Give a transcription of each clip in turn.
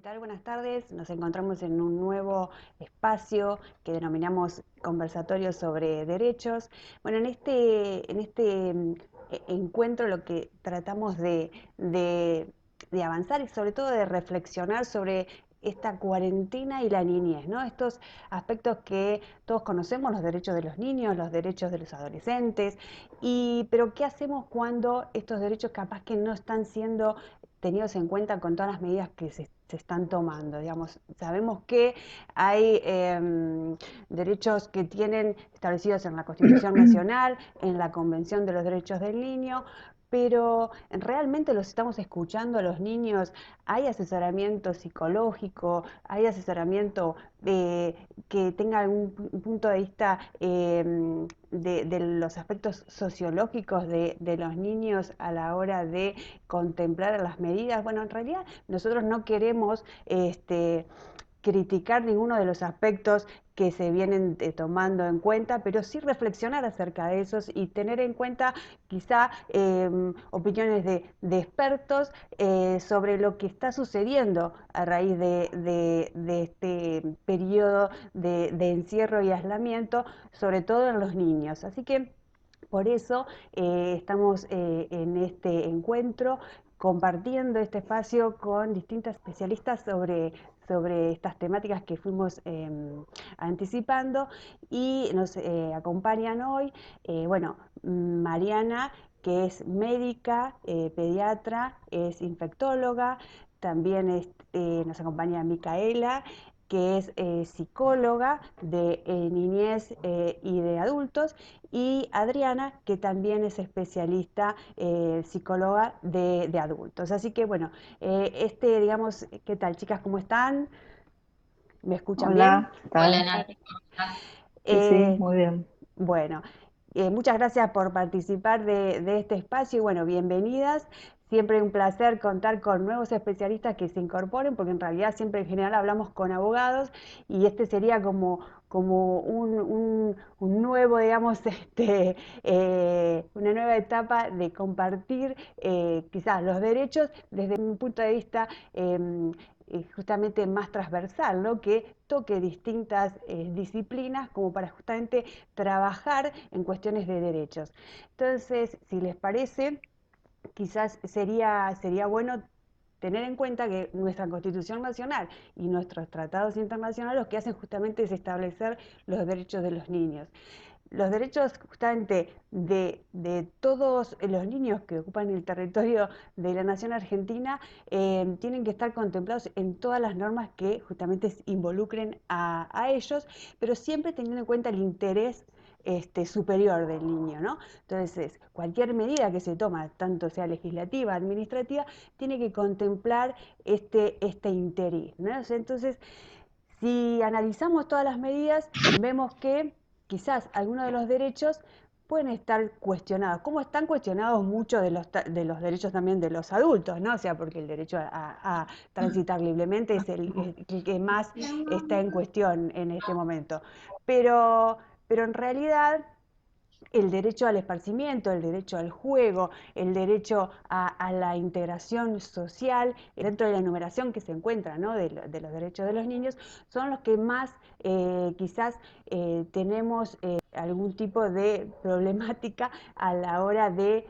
tal? Buenas tardes. Nos encontramos en un nuevo espacio que denominamos Conversatorio sobre Derechos. Bueno, en este encuentro lo que tratamos de, de avanzar y sobre todo de reflexionar sobre esta cuarentena y la niñez, ¿no? Estos aspectos que todos conocemos, los derechos de los niños, los derechos de los adolescentes, pero ¿qué hacemos cuando estos derechos capaz que no están siendo tenidos en cuenta con todas las medidas que se están tomando? Digamos, sabemos que hay derechos que tienen establecidos en la Constitución Nacional, en la Convención de los Derechos del Niño, pero realmente los estamos escuchando a los niños. Hay asesoramiento psicológico, hay asesoramiento que tenga algún punto de vista de los aspectos sociológicos de los niños a la hora de contemplar las medidas. Bueno, en realidad nosotros no queremos criticar ninguno de los aspectos que se vienen tomando en cuenta, pero sí reflexionar acerca de esos y tener en cuenta quizá opiniones de expertos sobre lo que está sucediendo a raíz de este periodo de encierro y aislamiento, sobre todo en los niños. Así que por eso estamos en este encuentro compartiendo este espacio con distintas especialistas sobre estas temáticas que fuimos anticipando, y nos acompañan hoy, bueno, Mariana, que es médica, pediatra, es infectóloga. También nos acompaña Micaela, que es psicóloga de niñez y de adultos, y Adriana, que también es especialista psicóloga de adultos. Así que bueno, digamos, ¿qué tal, chicas? ¿Cómo están? ¿Me escuchan bien? Hola, ¿qué Hola tal? Nati, ¿cómo estás? Sí, sí, Eh, muy bien. bueno, muchas gracias por participar de este espacio y bueno, bienvenidas. Siempre un placer contar con nuevos especialistas que se incorporen, porque en realidad siempre en general hablamos con abogados y este sería como un nuevo, digamos, una nueva etapa de compartir quizás los derechos desde un punto de vista justamente más transversal, ¿no? Que toque distintas disciplinas como para justamente trabajar en cuestiones de derechos. Entonces, si les parece, quizás sería bueno tener en cuenta que nuestra Constitución Nacional y nuestros tratados internacionales lo que hacen justamente es establecer los derechos de los niños. Los derechos justamente de todos los niños que ocupan el territorio de la nación argentina tienen que estar contemplados en todas las normas que justamente involucren a ellos, pero siempre teniendo en cuenta el interés superior del niño, ¿no? Entonces, cualquier medida que se toma, tanto sea legislativa, administrativa, tiene que contemplar este interés, ¿no? Entonces, si analizamos todas las medidas, vemos que quizás algunos de los derechos pueden estar cuestionados, como están cuestionados muchos de los derechos también de los adultos, ¿no? O sea, porque el derecho a transitar libremente es el que más está en cuestión en este momento. Pero, pero en realidad el derecho al esparcimiento, el derecho al juego, el derecho a la integración social, dentro de la enumeración que se encuentra, ¿no? de los derechos de los niños, son los que más quizás tenemos algún tipo de problemática a la hora de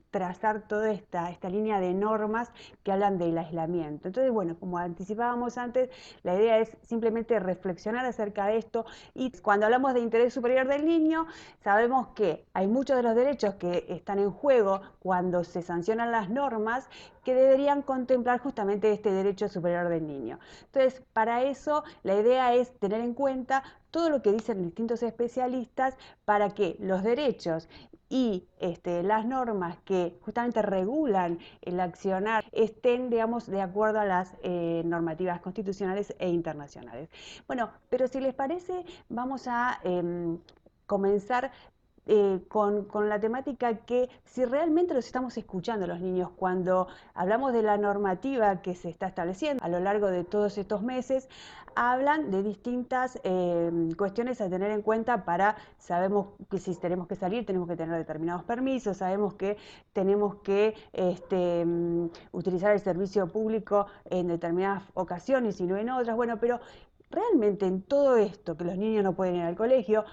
trazar toda esta línea de normas que hablan del aislamiento. Entonces, bueno, como anticipábamos antes, la idea es simplemente reflexionar acerca de esto, y cuando hablamos de interés superior del niño, sabemos que hay muchos de los derechos que están en juego cuando se sancionan las normas que deberían contemplar justamente este derecho superior del niño. Entonces, para eso la idea es tener en cuenta todo lo que dicen distintos especialistas para que los derechos y las normas que justamente regulan el accionar estén, digamos, de acuerdo a las normativas constitucionales e internacionales. Bueno, pero si les parece, vamos a comenzar con la temática que si realmente los estamos escuchando a los niños cuando hablamos de la normativa que se está estableciendo a lo largo de todos estos meses, hablan de distintas cuestiones a tener en cuenta para, sabemos que si tenemos que salir tenemos que tener determinados permisos, sabemos que tenemos que utilizar el servicio público en determinadas ocasiones y no en otras, bueno, pero realmente en todo esto, que los niños no pueden ir al colegio,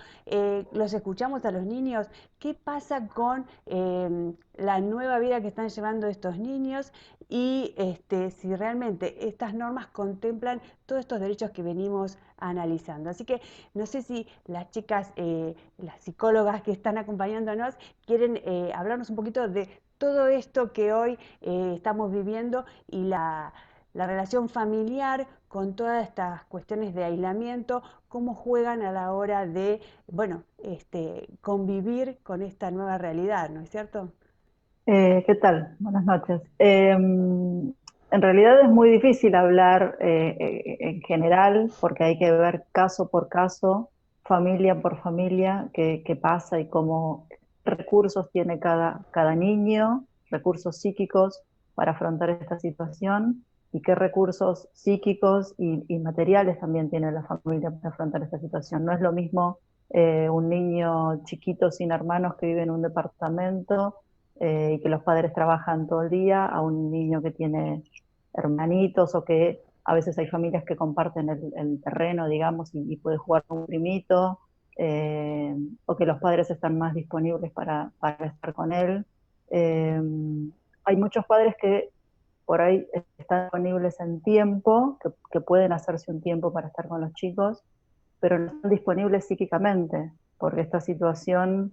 los escuchamos a los niños, ¿qué pasa con la nueva vida que están llevando estos niños? Y si realmente estas normas contemplan todos estos derechos que venimos analizando. Así que no sé si las chicas, las psicólogas que están acompañándonos, quieren hablarnos un poquito de todo esto que hoy estamos viviendo y la relación familiar con todas estas cuestiones de aislamiento, cómo juegan a la hora de, bueno, convivir con esta nueva realidad, ¿no es cierto? ¿Qué tal? Buenas noches. En realidad es muy difícil hablar en general porque hay que ver caso por caso, familia por familia, qué pasa y cómo recursos tiene cada niño, recursos psíquicos para afrontar esta situación y qué recursos psíquicos y materiales también tiene la familia para afrontar esta situación. No es lo mismo un niño chiquito sin hermanos que vive en un departamento y que los padres trabajan todo el día, a un niño que tiene hermanitos o que a veces hay familias que comparten el terreno, digamos, y puede jugar con un primito, eh, o que los padres están más disponibles para estar con él. Eh, Hay muchos padres que por ahí están disponibles en tiempo, que pueden hacerse un tiempo para estar con los chicos, pero no están disponibles psíquicamente, porque esta situación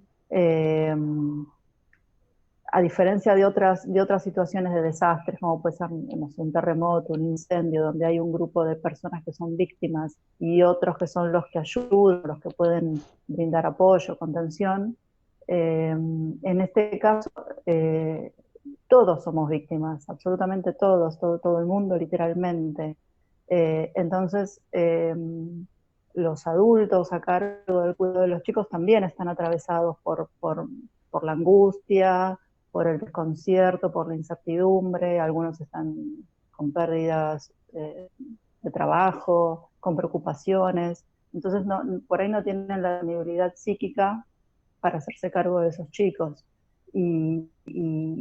a diferencia de otras situaciones de desastres, como puede ser no sé, un terremoto, un incendio, donde hay un grupo de personas que son víctimas y otros que son los que ayudan, los que pueden brindar apoyo, contención, en este caso todos somos víctimas, absolutamente todos, todo el mundo literalmente. Entonces, los adultos a cargo del cuidado de los chicos también están atravesados por la angustia, por el desconcierto, por la incertidumbre, algunos están con pérdidas de trabajo, con preocupaciones, entonces por ahí no tienen la disponibilidad psíquica para hacerse cargo de esos chicos. Y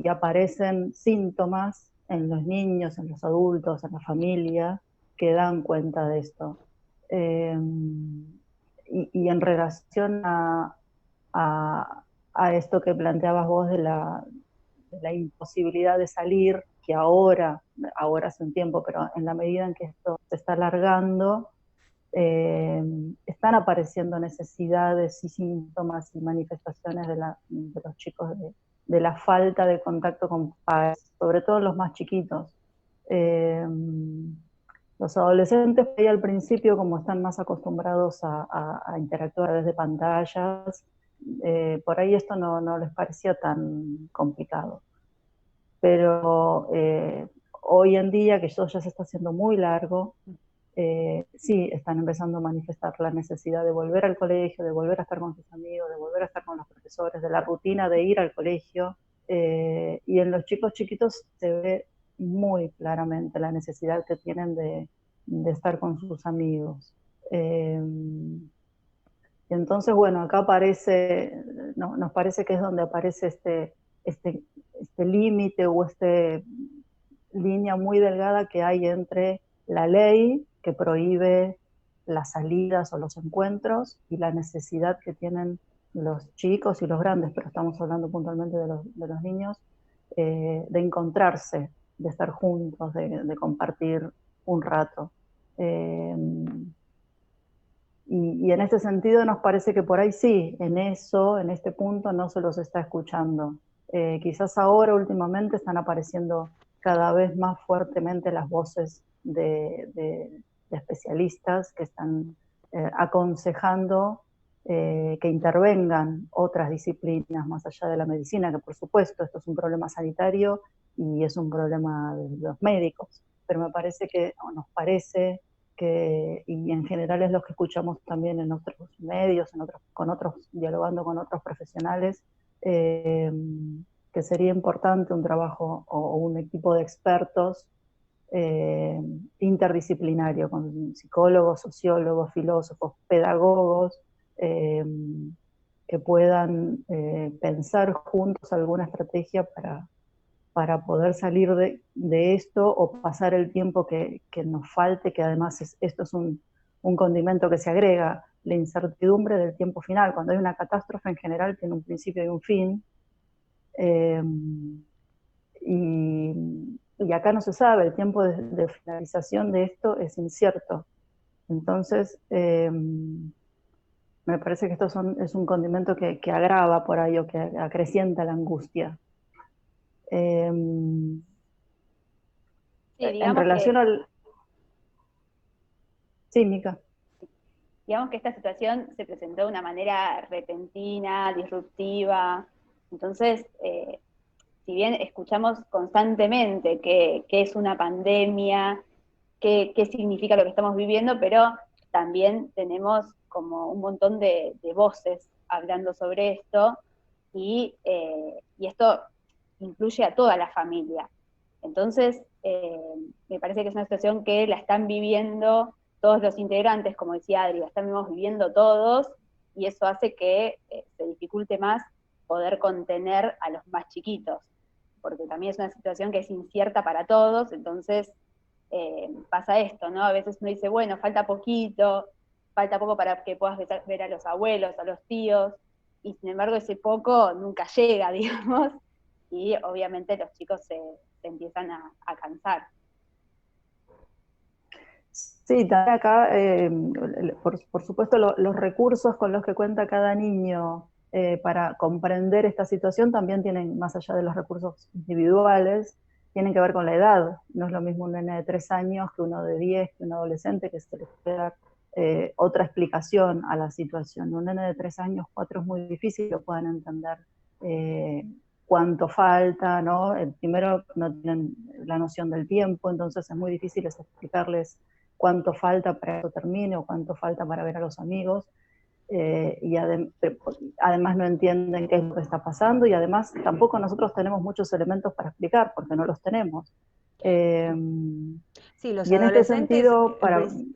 aparecen síntomas en los niños, en los adultos, en la familia, que dan cuenta de esto. Eh, y en relación a, a esto que planteabas vos de la imposibilidad de salir, que ahora hace un tiempo, pero en la medida en que esto se está alargando, están apareciendo necesidades y síntomas y manifestaciones de los chicos de la falta de contacto con padres, sobre todo los más chiquitos. Eh, los adolescentes, ahí al principio, como están más acostumbrados a interactuar desde pantallas, por ahí esto no les parecía tan complicado. Pero hoy en día, que eso ya se está haciendo muy largo, sí están empezando a manifestar la necesidad de volver al colegio, de volver a estar con sus amigos, de volver a estar con los profesores, de la rutina de ir al colegio. Y en los chicos chiquitos se ve muy claramente la necesidad que tienen de estar con sus amigos. Eh, y entonces, bueno, acá aparece, nos parece que es donde aparece este, este límite o esta línea muy delgada que hay entre la ley que prohíbe las salidas o los encuentros y la necesidad que tienen los chicos y los grandes, pero estamos hablando puntualmente de los niños, de encontrarse, de estar juntos, de compartir un rato. Eh, y en este sentido nos parece que por ahí sí, en eso, en este punto no se los está escuchando. Quizás ahora últimamente están apareciendo cada vez más fuertemente las voces de especialistas que están aconsejando que intervengan otras disciplinas más allá de la medicina, que por supuesto esto es un problema sanitario y es un problema de los médicos, pero me parece que, o nos parece y en general es lo que escuchamos también en otros medios, dialogando con otros profesionales, que sería importante un trabajo o un equipo de expertos interdisciplinario, con psicólogos, sociólogos, filósofos, pedagogos, que puedan pensar juntos alguna estrategia para poder salir de esto o pasar el tiempo que nos falte, que además esto es un condimento que se agrega, la incertidumbre del tiempo final. Cuando hay una catástrofe en general tiene un principio y un fin, eh, y acá no se sabe, el tiempo de finalización de esto es incierto. Entonces, me parece que es un condimento que agrava por ahí o que acrecienta la angustia. Sí, En relación al... Sí, Mica. Digamos que esta situación se presentó de una manera repentina, disruptiva. Entonces, si bien escuchamos constantemente que es una pandemia, qué significa lo que estamos viviendo, pero también tenemos como un montón de voces hablando sobre esto, y esto incluye a toda la familia. Entonces, me parece que es una situación que la están viviendo todos los integrantes, como decía Adri, la estamos viviendo todos, y eso hace que se dificulte más poder contener a los más chiquitos, porque también es una situación que es incierta para todos. Entonces pasa esto, ¿no? A veces uno dice, bueno, falta poco para que puedas ver a los abuelos, a los tíos, y sin embargo ese poco nunca llega, digamos, y obviamente los chicos se empiezan a cansar. Sí, también acá, por supuesto, los recursos con los que cuenta cada niño para comprender esta situación también tienen, más allá de los recursos individuales, tienen que ver con la edad. No es lo mismo un nene de 3 años que uno de 10, que un adolescente, que se le puede dar otra explicación a la situación. Un nene de 3 años, 4 es muy difícil que puedan entender cuánto falta, ¿no? Primero no tienen la noción del tiempo, entonces es muy difícil explicarles cuánto falta para que eso termine o cuánto falta para ver a los amigos, y además no entienden qué es lo que está pasando, y además tampoco nosotros tenemos muchos elementos para explicar porque no los tenemos. Sí, los Y en este adolescentes, sentido,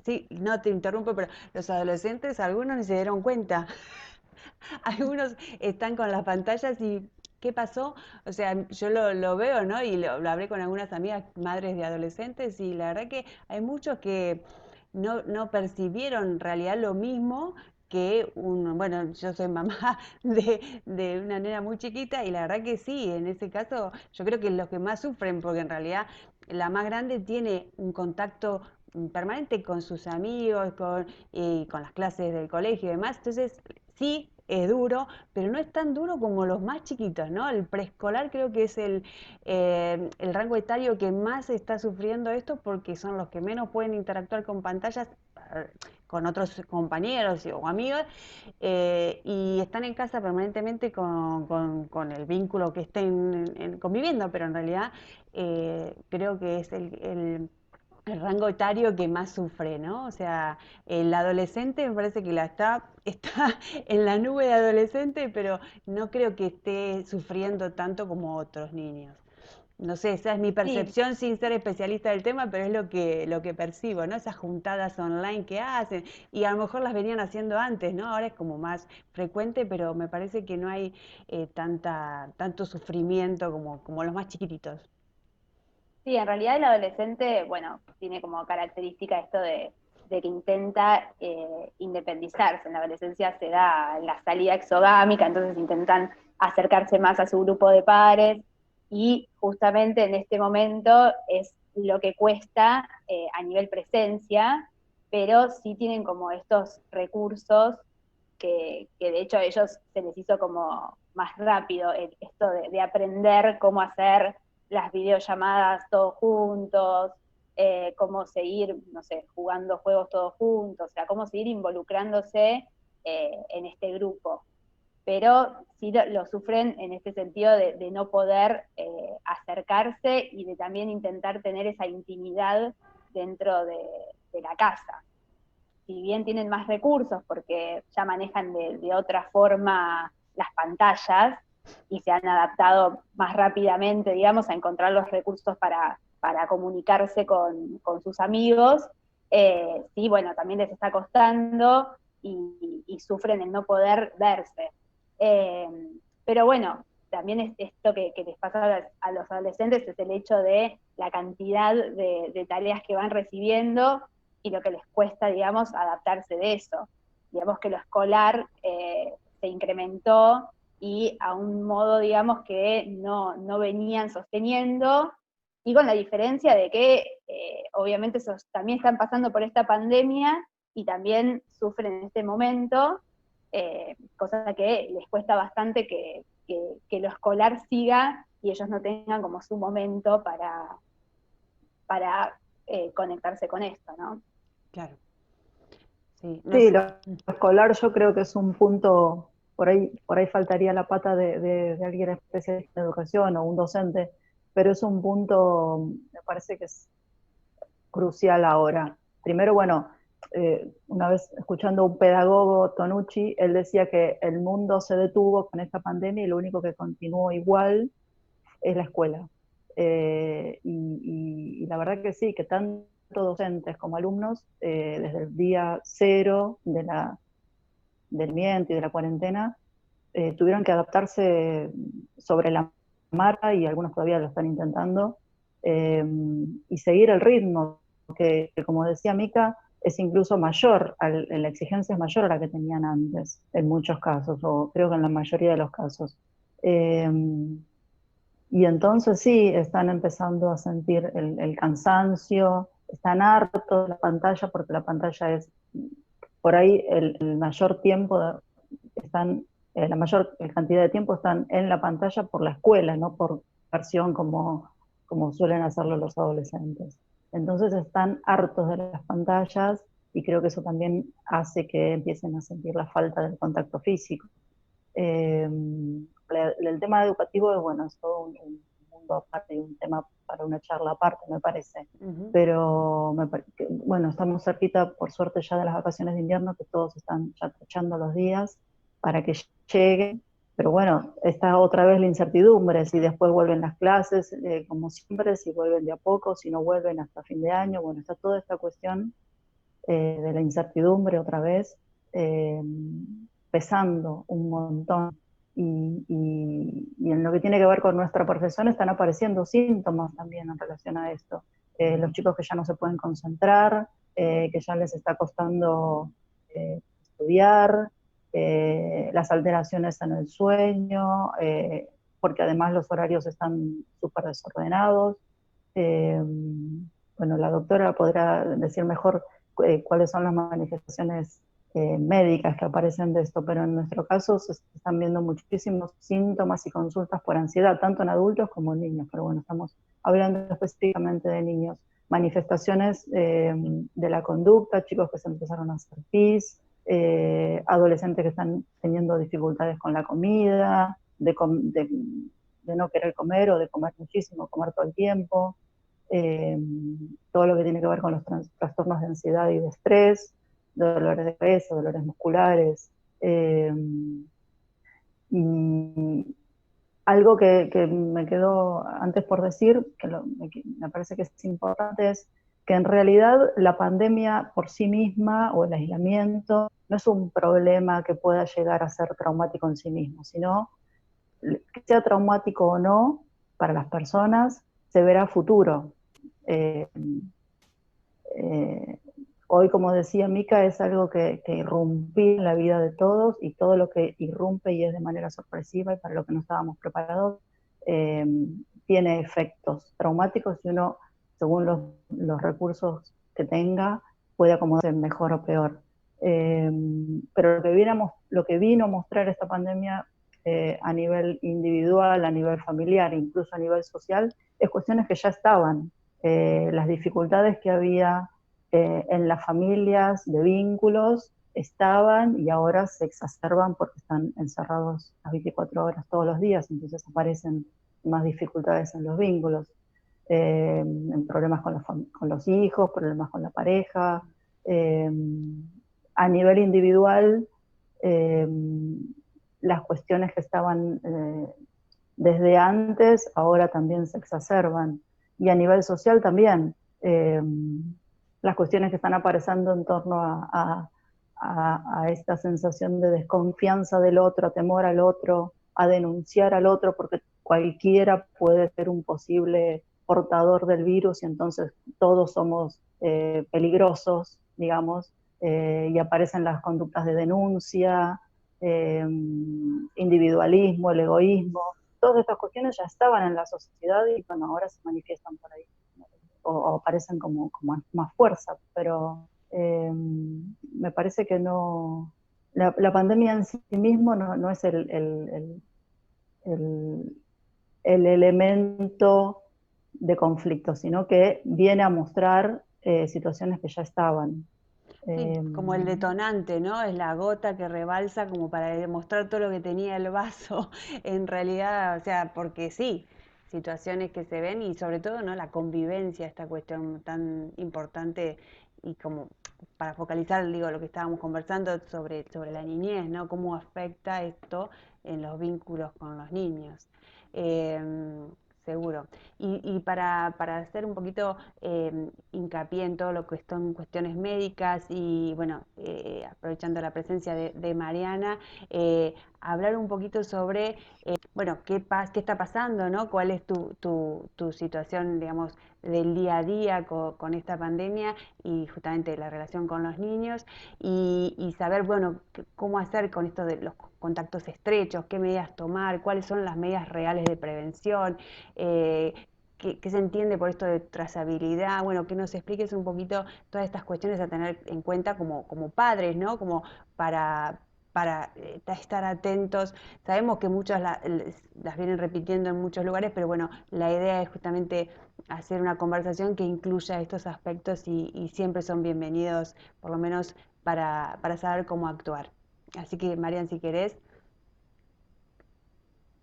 sí, no te interrumpo, pero los adolescentes, algunos ni se dieron cuenta. Algunos están con las pantallas y ¿qué pasó? O sea, yo lo veo, ¿no? Y lo hablé con algunas amigas madres de adolescentes, y la verdad que hay muchos que no percibieron en realidad lo mismo que bueno, yo soy mamá de una nena muy chiquita, y la verdad que sí, en ese caso yo creo que los que más sufren, porque en realidad la más grande tiene un contacto permanente con sus amigos, con las clases del colegio y demás. Entonces sí, es duro, pero no es tan duro como los más chiquitos, ¿no? El preescolar creo que es el rango etario que más está sufriendo esto, porque son los que menos pueden interactuar con pantallas, con otros compañeros o amigos, y están en casa permanentemente con el vínculo que estén conviviendo, pero en realidad creo que es el rango etario que más sufre, ¿no? O sea, el adolescente me parece que está en la nube de adolescente, pero no creo que esté sufriendo tanto como otros niños. No sé, esa es mi Sí, percepción sin ser especialista del tema, pero es lo que percibo, ¿no? Esas juntadas online que hacen, y a lo mejor las venían haciendo antes, ¿no? Ahora es como más frecuente, pero me parece que no hay tanto sufrimiento como los más chiquititos. sí, en realidad el adolescente, bueno, tiene como característica esto de que intenta independizarse. En la adolescencia se da la salida exogámica, entonces intentan acercarse más a su grupo de pares, y justamente en este momento es lo que cuesta a nivel presencia, pero sí tienen como estos recursos que de hecho a ellos se les hizo como más rápido esto de aprender cómo hacer las videollamadas todos juntos, cómo seguir, no sé, jugando juegos todos juntos, o sea, cómo seguir involucrándose en este grupo. Pero sí lo sufren en este sentido de no poder acercarse, y de también intentar tener esa intimidad dentro de la casa. Si bien tienen más recursos porque ya manejan de otra forma las pantallas y se han adaptado más rápidamente, digamos, a encontrar los recursos para comunicarse con sus amigos, sí, bueno, también les está costando y sufren el no poder verse. Eh, pero bueno, también esto que les pasa a los adolescentes es el hecho de la cantidad de tareas que van recibiendo y lo que les cuesta, digamos, adaptarse de eso. Digamos que lo escolar se incrementó y a un modo, digamos, que no venían sosteniendo, y con la diferencia de que obviamente también están pasando por esta pandemia y también sufren en este momento, cosa que les cuesta bastante que lo escolar siga y ellos no tengan como su momento para conectarse con esto, ¿no? Claro. Sí, no Sí, sé. lo escolar yo creo que es un punto, por ahí faltaría la pata de alguien especialista en educación o un docente, pero es un punto, me parece que es crucial ahora. Primero, bueno, una vez escuchando a un pedagogo, Tonucci, él decía que el mundo se detuvo con esta pandemia y lo único que continuó igual es la escuela. Y la verdad que sí, que tanto docentes como alumnos, desde el día cero del miento y de la cuarentena, tuvieron que adaptarse sobre la marcha y algunos todavía lo están intentando, y seguir el ritmo, que como decía Mica, es incluso mayor, la exigencia es mayor a la que tenían antes, en muchos casos, o creo que en la mayoría de los casos. Eh, y entonces sí, están empezando a sentir el cansancio, están hartos de la pantalla, porque la pantalla es por ahí el mayor tiempo, están, la mayor cantidad de tiempo están en la pantalla por la escuela, no por versión como suelen hacerlo los adolescentes. Entonces están hartos de las pantallas y creo que eso también hace que empiecen a sentir la falta del contacto físico. Eh, el tema educativo es, bueno, es todo un mundo aparte y un tema para una charla aparte, me parece. Ujú. Pero, bueno, estamos cerquita, por suerte, ya de las vacaciones de invierno, que todos están ya tachando los días para que lleguen. Pero bueno, está otra vez la incertidumbre, si después vuelven las clases, como siempre, si vuelven de a poco, si no vuelven hasta fin de año. Bueno, está toda esta cuestión de la incertidumbre otra vez, eh, pesando un montón. Y en lo que tiene que ver con nuestra profesión están apareciendo síntomas también en relación a esto. Los chicos que ya no se pueden concentrar, que ya les está costando estudiar, las alteraciones en el sueño, porque además los horarios están súper desordenados. Eh, bueno, la doctora podrá decir mejor cuáles son las manifestaciones médicas que aparecen de esto, pero en nuestro caso se están viendo muchísimos síntomas y consultas por ansiedad, tanto en adultos como en niños, pero bueno, estamos hablando específicamente de niños. Manifestaciones de la conducta, chicos que se empezaron a hacer pis, adolescentes que están teniendo dificultades con la comida, de no querer comer o de comer muchísimo, comer todo el tiempo, eh, todo lo que tiene que ver con los trastornos de ansiedad y de estrés, dolores de cabeza, dolores musculares. Y algo que me quedó antes por decir, me parece que es importante, es que en realidad la pandemia por sí misma o el aislamiento no es un problema que pueda llegar a ser traumático en sí mismo, sino que sea traumático o no para las personas, se verá a futuro. Eh, eh, Hoy, como decía Mica, es algo que irrumpía en la vida de todos, y todo lo que irrumpe y es de manera sorpresiva y para lo que no estábamos preparados, eh, tiene efectos traumáticos y uno, según los recursos que tenga, puede acomodarse mejor o peor. Pero lo que vino a mostrar esta pandemia, a nivel individual, a nivel familiar, incluso a nivel social, es cuestiones que ya estaban. Las dificultades que había en las familias de vínculos estaban y ahora se exacerban porque están encerrados las 24 horas todos los días, entonces aparecen más dificultades en los vínculos. en problemas con los hijos, problemas con la pareja. A nivel individual, las cuestiones que estaban desde antes, ahora también se exacerban. Y a nivel social también, las cuestiones que están apareciendo en torno a esta sensación de desconfianza del otro, a temor al otro, a denunciar al otro, porque cualquiera puede ser un posible portador del virus y entonces todos somos peligrosos, digamos, y aparecen las conductas de denuncia, individualismo, el egoísmo. Todas estas cuestiones ya estaban en la sociedad y bueno, ahora se manifiestan por ahí, o aparecen como más fuerza, pero me parece que no, la pandemia en sí mismo no es el elemento de conflicto, sino que viene a mostrar situaciones que ya estaban. Sí, como el detonante, ¿no? Es la gota que rebalsa como para demostrar todo lo que tenía el vaso. En realidad, o sea, porque sí, situaciones que se ven y sobre todo, ¿no? La convivencia, esta cuestión tan importante y como para focalizar, digo, lo que estábamos conversando sobre la niñez, ¿no? Cómo afecta esto en los vínculos con los niños. Em, Seguro. Y para hacer un poquito hincapié en todo lo que son cuestiones médicas y, bueno, aprovechando la presencia de Mariana, hablar un poquito sobre, bueno, qué está pasando, ¿no? ¿Cuál es tu situación, digamos, del día a día con esta pandemia y justamente la relación con los niños y saber, bueno, cómo hacer con esto de los contactos estrechos, qué medidas tomar, cuáles son las medidas reales de prevención, eh, qué se entiende por esto de trazabilidad, bueno, que nos expliques un poquito todas estas cuestiones a tener en cuenta como padres, ¿no? Como para estar atentos. Sabemos que muchos las vienen repitiendo en muchos lugares, pero bueno, la idea es justamente hacer una conversación que incluya estos aspectos y siempre son bienvenidos, por lo menos para saber cómo actuar. Así que, Marian, si querés.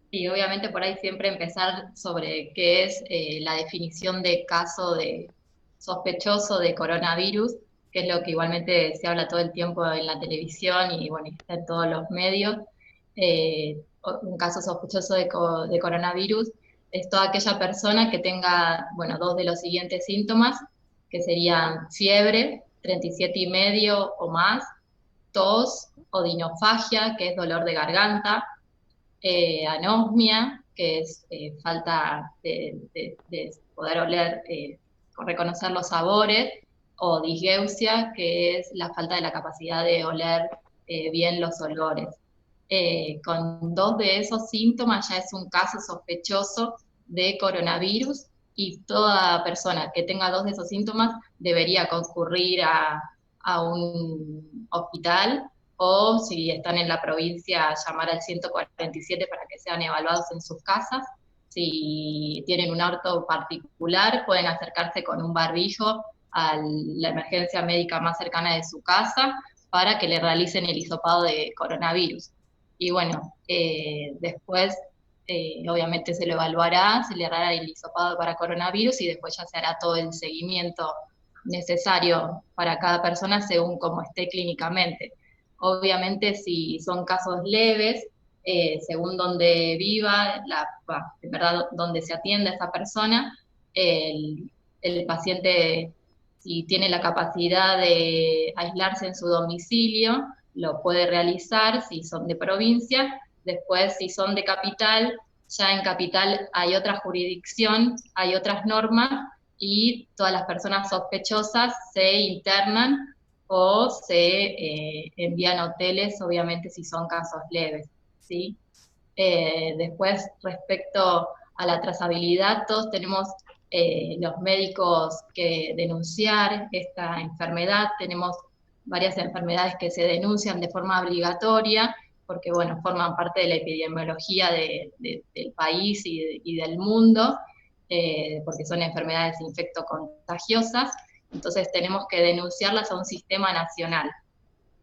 Y obviamente por ahí siempre empezar sobre qué es la definición de caso de sospechoso de coronavirus, que es lo que igualmente se habla todo el tiempo en la televisión y bueno, está en todos los medios. Un caso sospechoso de coronavirus es toda aquella persona que tenga, bueno, dos de los siguientes síntomas, que serían fiebre, 37,5 o más, tos, odinofagia, que es dolor de garganta, anosmia, que es falta de poder oler, reconocer los sabores, o disgeusia, que es la falta de la capacidad de oler bien los olores. Con dos de esos síntomas ya es un caso sospechoso de coronavirus y toda persona que tenga dos de esos síntomas debería concurrir a un hospital o si están en la provincia, llamar al 147 para que sean evaluados en sus casas. Si tienen un orto particular, pueden acercarse con un barbijo a la emergencia médica más cercana de su casa para que le realicen el hisopado de coronavirus. Y bueno, después obviamente se lo evaluará, se le hará el hisopado para coronavirus y después ya se hará todo el seguimiento necesario para cada persona según cómo esté clínicamente. Obviamente si son casos leves, según donde viva, en verdad donde se atiende a esa persona, el paciente, si tiene la capacidad de aislarse en su domicilio, lo puede realizar si son de provincia. Después, si son de capital, ya en capital hay otra jurisdicción, hay otras normas, y todas las personas sospechosas se internan o se envían a hoteles, obviamente si son casos leves, ¿sí? Después, respecto a la trazabilidad, todos tenemos los médicos que denunciar esta enfermedad. Tenemos varias enfermedades que se denuncian de forma obligatoria, porque bueno, forman parte de la epidemiología del país y del mundo, porque son enfermedades infectocontagiosas. Entonces tenemos que denunciarlas a un sistema nacional.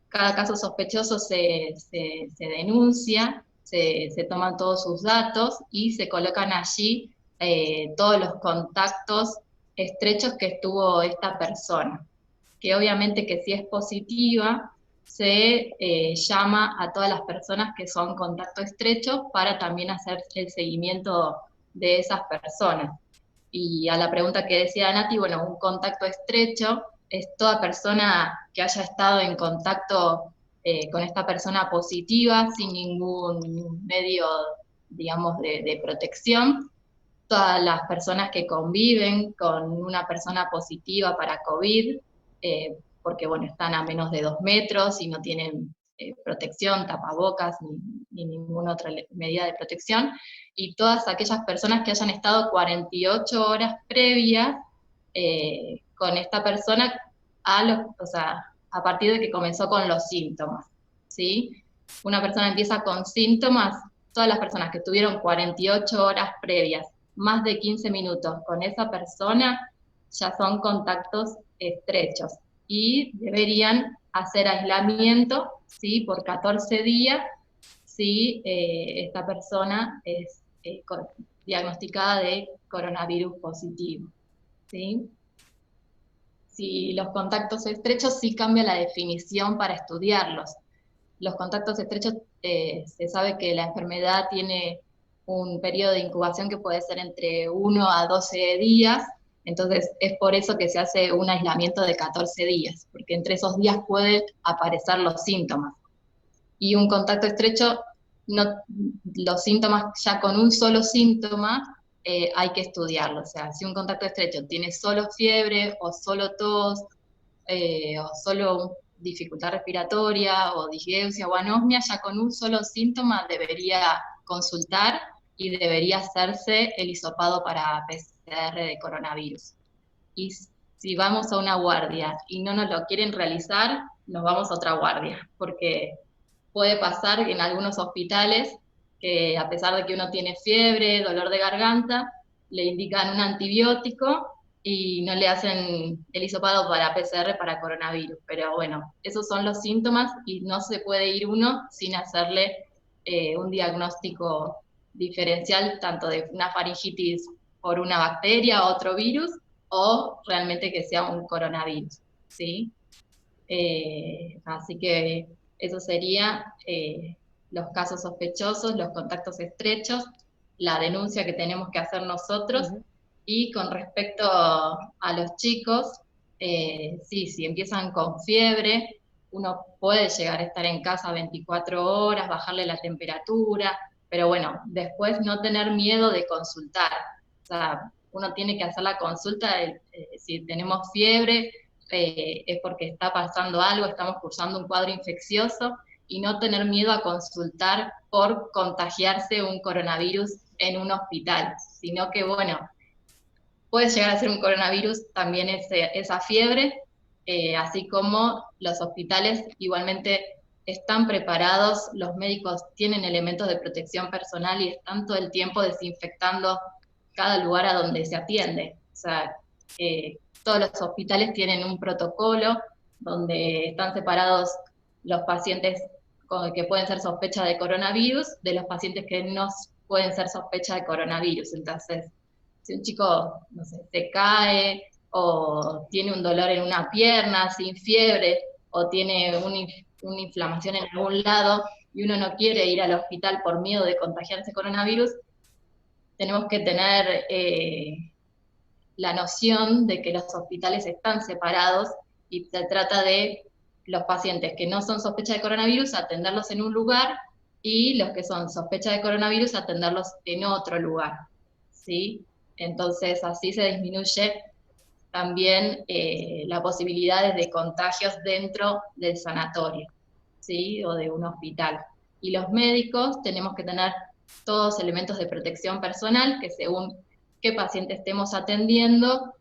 Cada caso sospechoso se denuncia, se toman todos sus datos y se colocan allí todos los contactos estrechos que estuvo esta persona, que obviamente que si es positiva, se llama a todas las personas que son contacto estrecho para también hacer el seguimiento de esas personas. Y a la pregunta que decía Nati, bueno, un contacto estrecho es toda persona que haya estado en contacto con esta persona positiva sin ningún medio, digamos, de protección. Todas las personas que conviven con una persona positiva para COVID, porque bueno, están a menos de 2 metros y no tienen protección, tapabocas, ni ninguna otra medida de protección, y todas aquellas personas que hayan estado 48 horas previas con esta persona o sea, a partir de que comenzó con los síntomas, ¿sí? Una persona empieza con síntomas, todas las personas que tuvieron 48 horas previas, más de 15 minutos con esa persona, ya son contactos estrechos y deberían hacer aislamiento, ¿sí? Por 14 días si esta persona es diagnosticada de coronavirus positivo, ¿sí? Si los contactos estrechos, sí cambia la definición para estudiarlos. Los contactos estrechos, se sabe que la enfermedad tiene un periodo de incubación que puede ser entre 1 a 12 días, entonces es por eso que se hace un aislamiento de 14 días, porque entre esos días pueden aparecer los síntomas. Y un contacto estrecho, los síntomas, ya con un solo síntoma, hay que estudiarlo. O sea, si un contacto estrecho tiene solo fiebre, o solo tos, o solo dificultad respiratoria, o disgeusia o anosmia, ya con un solo síntoma debería consultar y debería hacerse el hisopado para PCR de coronavirus. Y si vamos a una guardia y no nos lo quieren realizar, nos vamos a otra guardia, porque puede pasar en algunos hospitales que a pesar de que uno tiene fiebre, dolor de garganta, le indican un antibiótico y no le hacen el hisopado para PCR para coronavirus. Pero bueno, esos son los síntomas y no se puede ir uno sin hacerle un diagnóstico diferencial, tanto de una faringitis por una bacteria o otro virus, o realmente que sea un coronavirus, ¿sí? Así que eso sería los casos sospechosos, los contactos estrechos, la denuncia que tenemos que hacer nosotros. Y con respecto a los chicos, sí, si empiezan con fiebre, uno puede llegar a estar en casa 24 horas, bajarle la temperatura, pero bueno, después no tener miedo de consultar. O sea, uno tiene que hacer la consulta, si tenemos fiebre, es porque está pasando algo, estamos cursando un cuadro infeccioso, y no tener miedo a consultar por contagiarse un coronavirus en un hospital, sino que, bueno, puede llegar a ser un coronavirus también esa fiebre, así como los hospitales igualmente están preparados, los médicos tienen elementos de protección personal y están todo el tiempo desinfectando cada lugar a donde se atiende. O sea, todos los hospitales tienen un protocolo donde están separados los pacientes que pueden ser sospecha de coronavirus de los pacientes que no pueden ser sospecha de coronavirus. Entonces, si un chico, no sé, se cae o tiene un dolor en una pierna sin fiebre o tiene una inflamación en algún lado y uno no quiere ir al hospital por miedo de contagiarse coronavirus, tenemos que tener la noción de que los hospitales están separados y se trata de los pacientes que no son sospecha de coronavirus atenderlos en un lugar y los que son sospecha de coronavirus atenderlos en otro lugar, ¿sí? Entonces así se disminuye también las posibilidades de contagios dentro del sanatorio, ¿sí? O de un hospital. Y los médicos tenemos que tener todos elementos de protección personal que según qué paciente estemos atendiendo,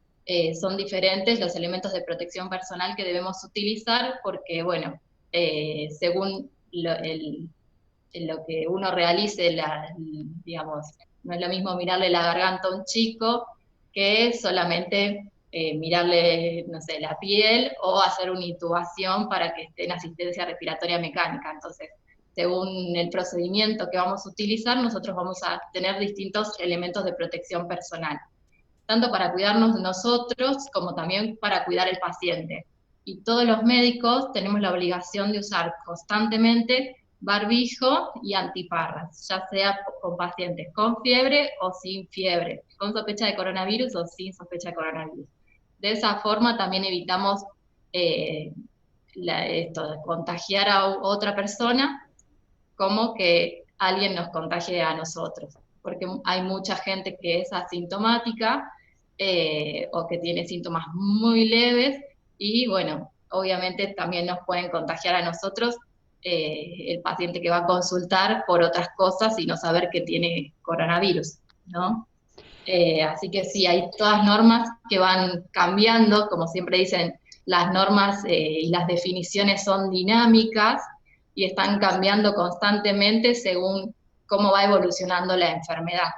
son diferentes los elementos de protección personal que debemos utilizar porque, bueno, según lo que uno realice, digamos, no es lo mismo mirarle la garganta a un chico que solamente mirarle, no sé, la piel o hacer una intubación para que esté en asistencia respiratoria mecánica. Entonces, según el procedimiento que vamos a utilizar, nosotros vamos a tener distintos elementos de protección personal, tanto para cuidarnos nosotros como también para cuidar al paciente. Y todos los médicos tenemos la obligación de usar constantemente barbijo y antiparras, ya sea con pacientes con fiebre o sin fiebre, con sospecha de coronavirus o sin sospecha de coronavirus. De esa forma también evitamos esto de contagiar a otra persona, como que alguien nos contagie a nosotros, porque hay mucha gente que es asintomática o que tiene síntomas muy leves, y bueno, obviamente también nos pueden contagiar a nosotros, el paciente que va a consultar por otras cosas y no saber que tiene coronavirus, ¿no? Así que sí, hay todas normas que van cambiando, como siempre dicen, las normas y las definiciones son dinámicas y están cambiando constantemente según cómo va evolucionando la enfermedad.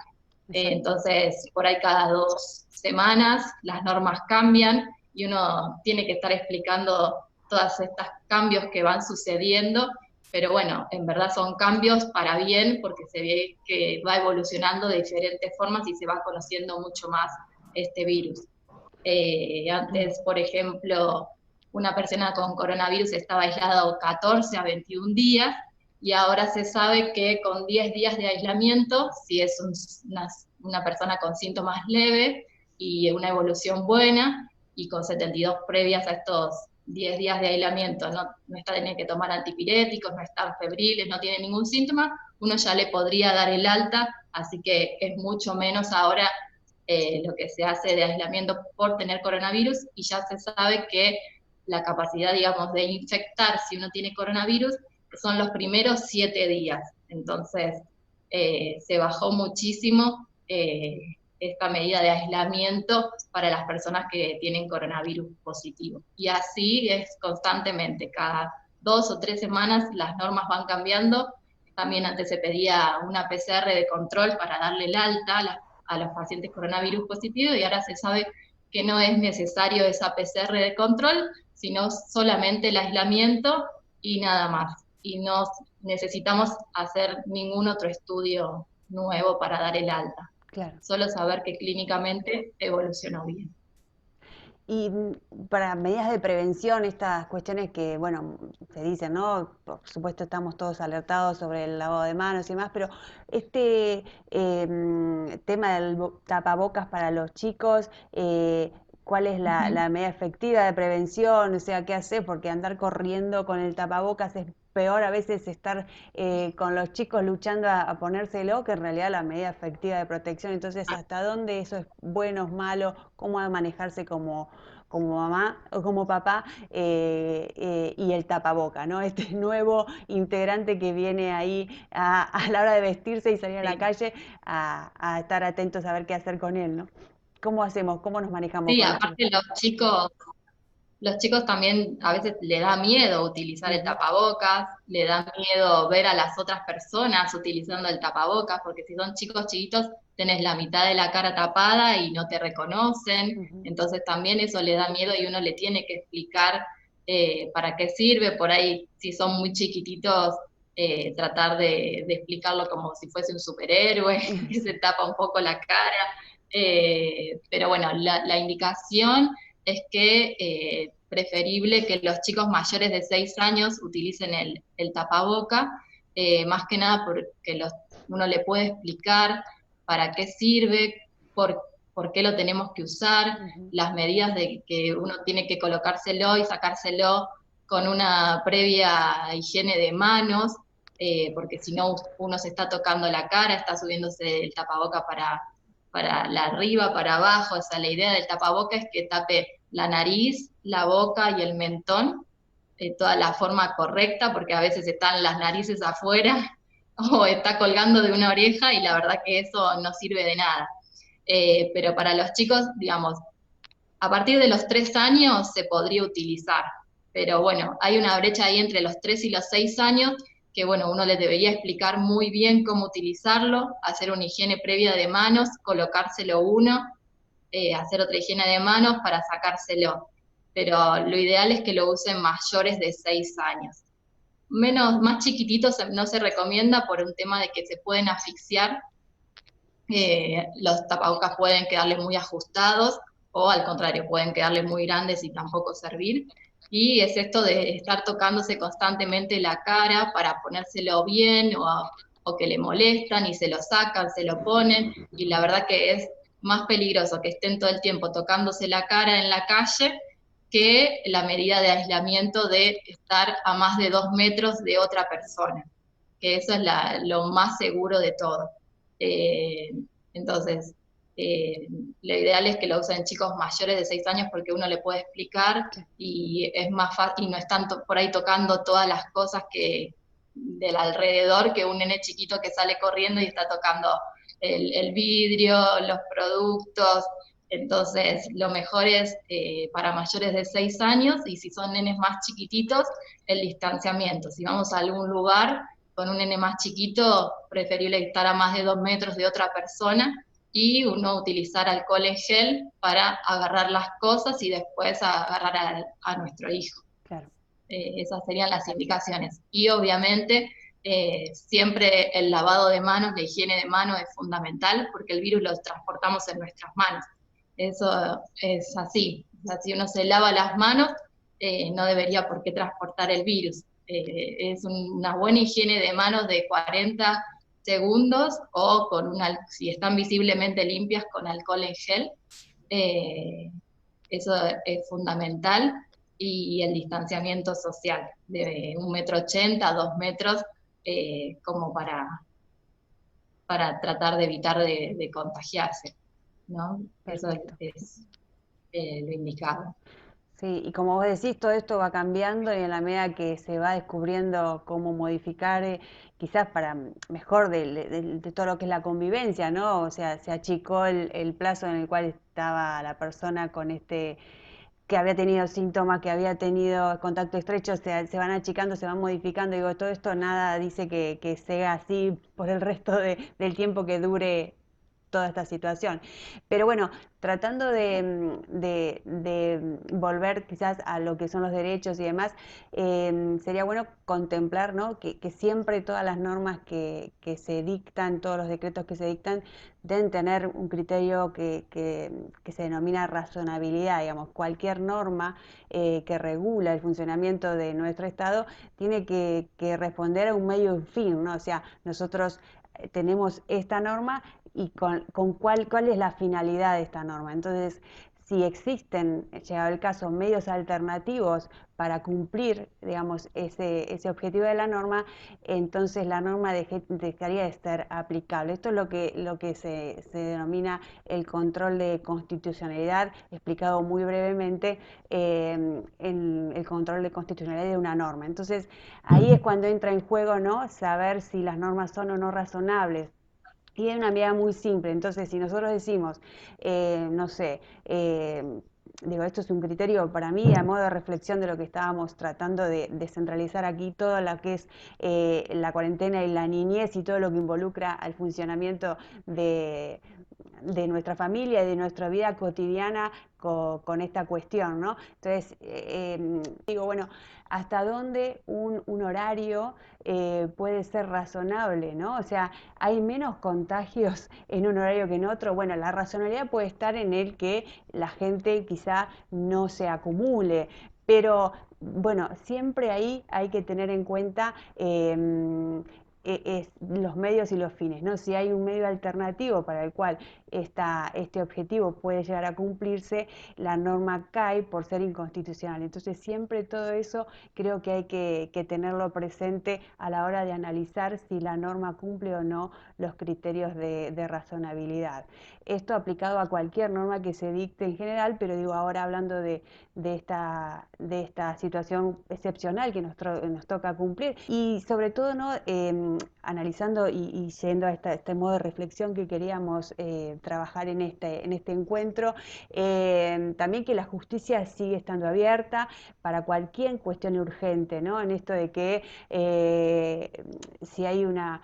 Entonces, por ahí cada 2 semanas las normas cambian y uno tiene que estar explicando todos estos cambios que van sucediendo, pero bueno, en verdad son cambios para bien porque se ve que va evolucionando de diferentes formas y se va conociendo mucho más este virus. Antes, por ejemplo, una persona con coronavirus estaba aislada 14 a 21 días, y ahora se sabe que con 10 días de aislamiento, si es una persona con síntomas leves y una evolución buena, y con 72 previas a estos 10 días de aislamiento, no está teniendo que tomar antipiréticos, no están febriles, no tiene ningún síntoma, uno ya le podría dar el alta, así que es mucho menos ahora lo que se hace de aislamiento por tener coronavirus, y ya se sabe que la capacidad, digamos, de infectar si uno tiene coronavirus son los primeros 7 días. Entonces, se bajó muchísimo esta medida de aislamiento para las personas que tienen coronavirus positivo. Y así es constantemente, cada 2 o 3 semanas las normas van cambiando. También antes se pedía una PCR de control para darle el alta a los pacientes coronavirus positivos, y ahora se sabe que no es necesario esa PCR de control, sino solamente el aislamiento y nada más. Y no necesitamos hacer ningún otro estudio nuevo para dar el alta. Claro. Solo saber que clínicamente evolucionó bien. Y para medidas de prevención, estas cuestiones que, bueno, se dicen, ¿no? Por supuesto estamos todos alertados sobre el lavado de manos y demás, pero este tema del tapabocas para los chicos, ¿cuál es la medida efectiva de prevención? O sea, ¿qué hacer? Porque andar corriendo con el tapabocas es peor a veces estar con los chicos luchando a ponérselo, que en realidad la medida efectiva de protección. Entonces, ¿hasta dónde eso es bueno, es malo? ¿Cómo manejarse como mamá o como papá y el tapaboca, ¿no? Este nuevo integrante que viene ahí a la hora de vestirse y salir a la calle a estar atentos a ver qué hacer con él, ¿no? ¿Cómo hacemos? ¿Cómo nos manejamos Sí, con los chicos? aparte los chicos también a veces le da miedo utilizar el tapabocas, le da miedo ver a las otras personas utilizando el tapabocas, porque si son chicos chiquitos tenés la mitad de la cara tapada y no te reconocen, entonces también eso le da miedo y uno le tiene que explicar para qué sirve. Por ahí, si son muy chiquititos, tratar de explicarlo como si fuese un superhéroe, que se tapa un poco la cara, pero bueno, la indicación es que preferible que los chicos mayores de 6 años utilicen el tapaboca, más que nada porque uno le puede explicar para qué sirve, por qué lo tenemos que usar, las medidas de que uno tiene que colocárselo y sacárselo con una previa higiene de manos, porque si no uno se está tocando la cara, está subiéndose el tapaboca para la arriba, para abajo. O sea, la idea del tapaboca es que tape la nariz, la boca y el mentón, toda la forma correcta, porque a veces están las narices afuera o está colgando de una oreja y la verdad que eso no sirve de nada. Pero para los chicos, digamos, a partir de los 3 años se podría utilizar, pero bueno, hay una brecha ahí entre los 3 y los 6 años que bueno, uno les debería explicar muy bien cómo utilizarlo, hacer una higiene previa de manos, colocárselo uno, hacer otra higiene de manos para sacárselo. Pero lo ideal es que lo usen mayores de 6 años. más chiquititos no se recomienda por un tema de que se pueden asfixiar. Los tapabocas pueden quedarle muy ajustados o al contrario, pueden quedarle muy grandes y tampoco servir. Y es esto de estar tocándose constantemente la cara para ponérselo bien o que le molestan y se lo sacan, se lo ponen. Y la verdad que es más peligroso que estén todo el tiempo tocándose la cara en la calle que la medida de aislamiento de estar a más de 2 metros de otra persona, que eso es lo más seguro de todo. Eh, entonces, lo ideal es que lo usen chicos mayores de 6 años porque uno le puede explicar y es más fácil y no están por ahí tocando todas las cosas del alrededor que un nene chiquito que sale corriendo y está tocando el vidrio, los productos. Entonces, lo mejor es para mayores de 6 años y si son nenes más chiquititos, el distanciamiento. Si vamos a algún lugar con un nene más chiquito, preferible estar a más de 2 metros de otra persona y uno utilizar alcohol en gel para agarrar las cosas y después agarrar a nuestro hijo. Claro. Esas serían las indicaciones. Y obviamente siempre el lavado de manos, la higiene de manos es fundamental porque el virus lo transportamos en nuestras manos. Eso es así. O sea, si uno se lava las manos, no debería por qué transportar el virus. Es una buena higiene de manos de 40 segundos o si están visiblemente limpias, con alcohol en gel. Eso es fundamental. Y el distanciamiento social de 1,80 m, 2 metros, como para tratar de evitar de contagiarse, ¿no? Perfecto. Eso es lo indicado. Sí, y como vos decís, todo esto va cambiando y en la medida que se va descubriendo cómo modificar, quizás para mejor de todo lo que es la convivencia, ¿no? O sea, se achicó el plazo en el cual estaba la persona con que había tenido síntomas, que había tenido contacto estrecho, se van achicando, se van modificando. Digo, todo esto nada dice que sea así por el resto del tiempo que dure toda esta situación. Pero bueno, tratando de volver quizás a lo que son los derechos y demás, sería bueno contemplar, ¿no? que siempre todas las normas que se dictan, todos los decretos que se dictan, deben tener un criterio que se denomina razonabilidad. Digamos, cualquier norma que regula el funcionamiento de nuestro Estado tiene que responder a un medio y un fin, ¿no? O sea, nosotros tenemos esta norma y con cuál es la finalidad de esta norma. Entonces, si existen, llegado el caso, medios alternativos para cumplir, digamos, ese objetivo de la norma, entonces la norma dejaría de ser aplicable. Esto es lo que se denomina el control de constitucionalidad, explicado muy brevemente, en el control de constitucionalidad de una norma. Entonces, ahí es cuando entra en juego, ¿no? Saber si las normas son o no razonables. Y es una medida muy simple. Entonces, si nosotros decimos, no sé, digo, esto es un criterio para mí a modo de reflexión de lo que estábamos tratando de descentralizar aquí, todo lo que es la cuarentena y la niñez y todo lo que involucra al funcionamiento de nuestra familia y de nuestra vida cotidiana con esta cuestión, ¿no? Entonces, digo, bueno, ¿hasta dónde un horario puede ser razonable, ¿no? O sea, ¿hay menos contagios en un horario que en otro? Bueno, la razonabilidad puede estar en el que la gente quizá no se acumule, pero bueno, siempre ahí hay que tener en cuenta los medios y los fines, ¿no? Si hay un medio alternativo para el cual este objetivo puede llegar a cumplirse, la norma cae por ser inconstitucional. Entonces siempre todo eso creo que hay que tenerlo presente a la hora de analizar si la norma cumple o no los criterios de razonabilidad. Esto aplicado a cualquier norma que se dicte en general, pero digo ahora hablando de esta situación excepcional que nos toca cumplir y sobre todo, ¿no? Analizando y yendo a este modo de reflexión que queríamos trabajar en este encuentro, también que la justicia sigue estando abierta para cualquier cuestión urgente, ¿no? En esto de que si hay una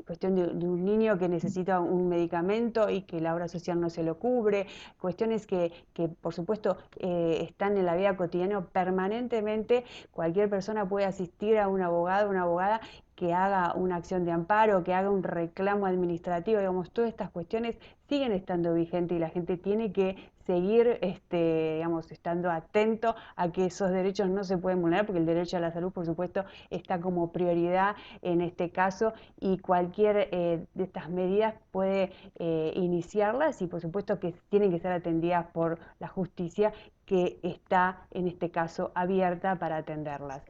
cuestión de un niño que necesita un medicamento y que la obra social no se lo cubre, cuestiones que por supuesto están en la vida cotidiana permanentemente. Cualquier persona puede asistir a un abogado, una abogada que haga una acción de amparo, que haga un reclamo administrativo, digamos, todas estas cuestiones siguen estando vigentes y la gente tiene que seguir, digamos, estando atento a que esos derechos no se pueden vulnerar, porque el derecho a la salud, por supuesto, está como prioridad en este caso, y cualquier de estas medidas puede iniciarlas, y por supuesto que tienen que ser atendidas por la justicia, que está en este caso abierta para atenderlas.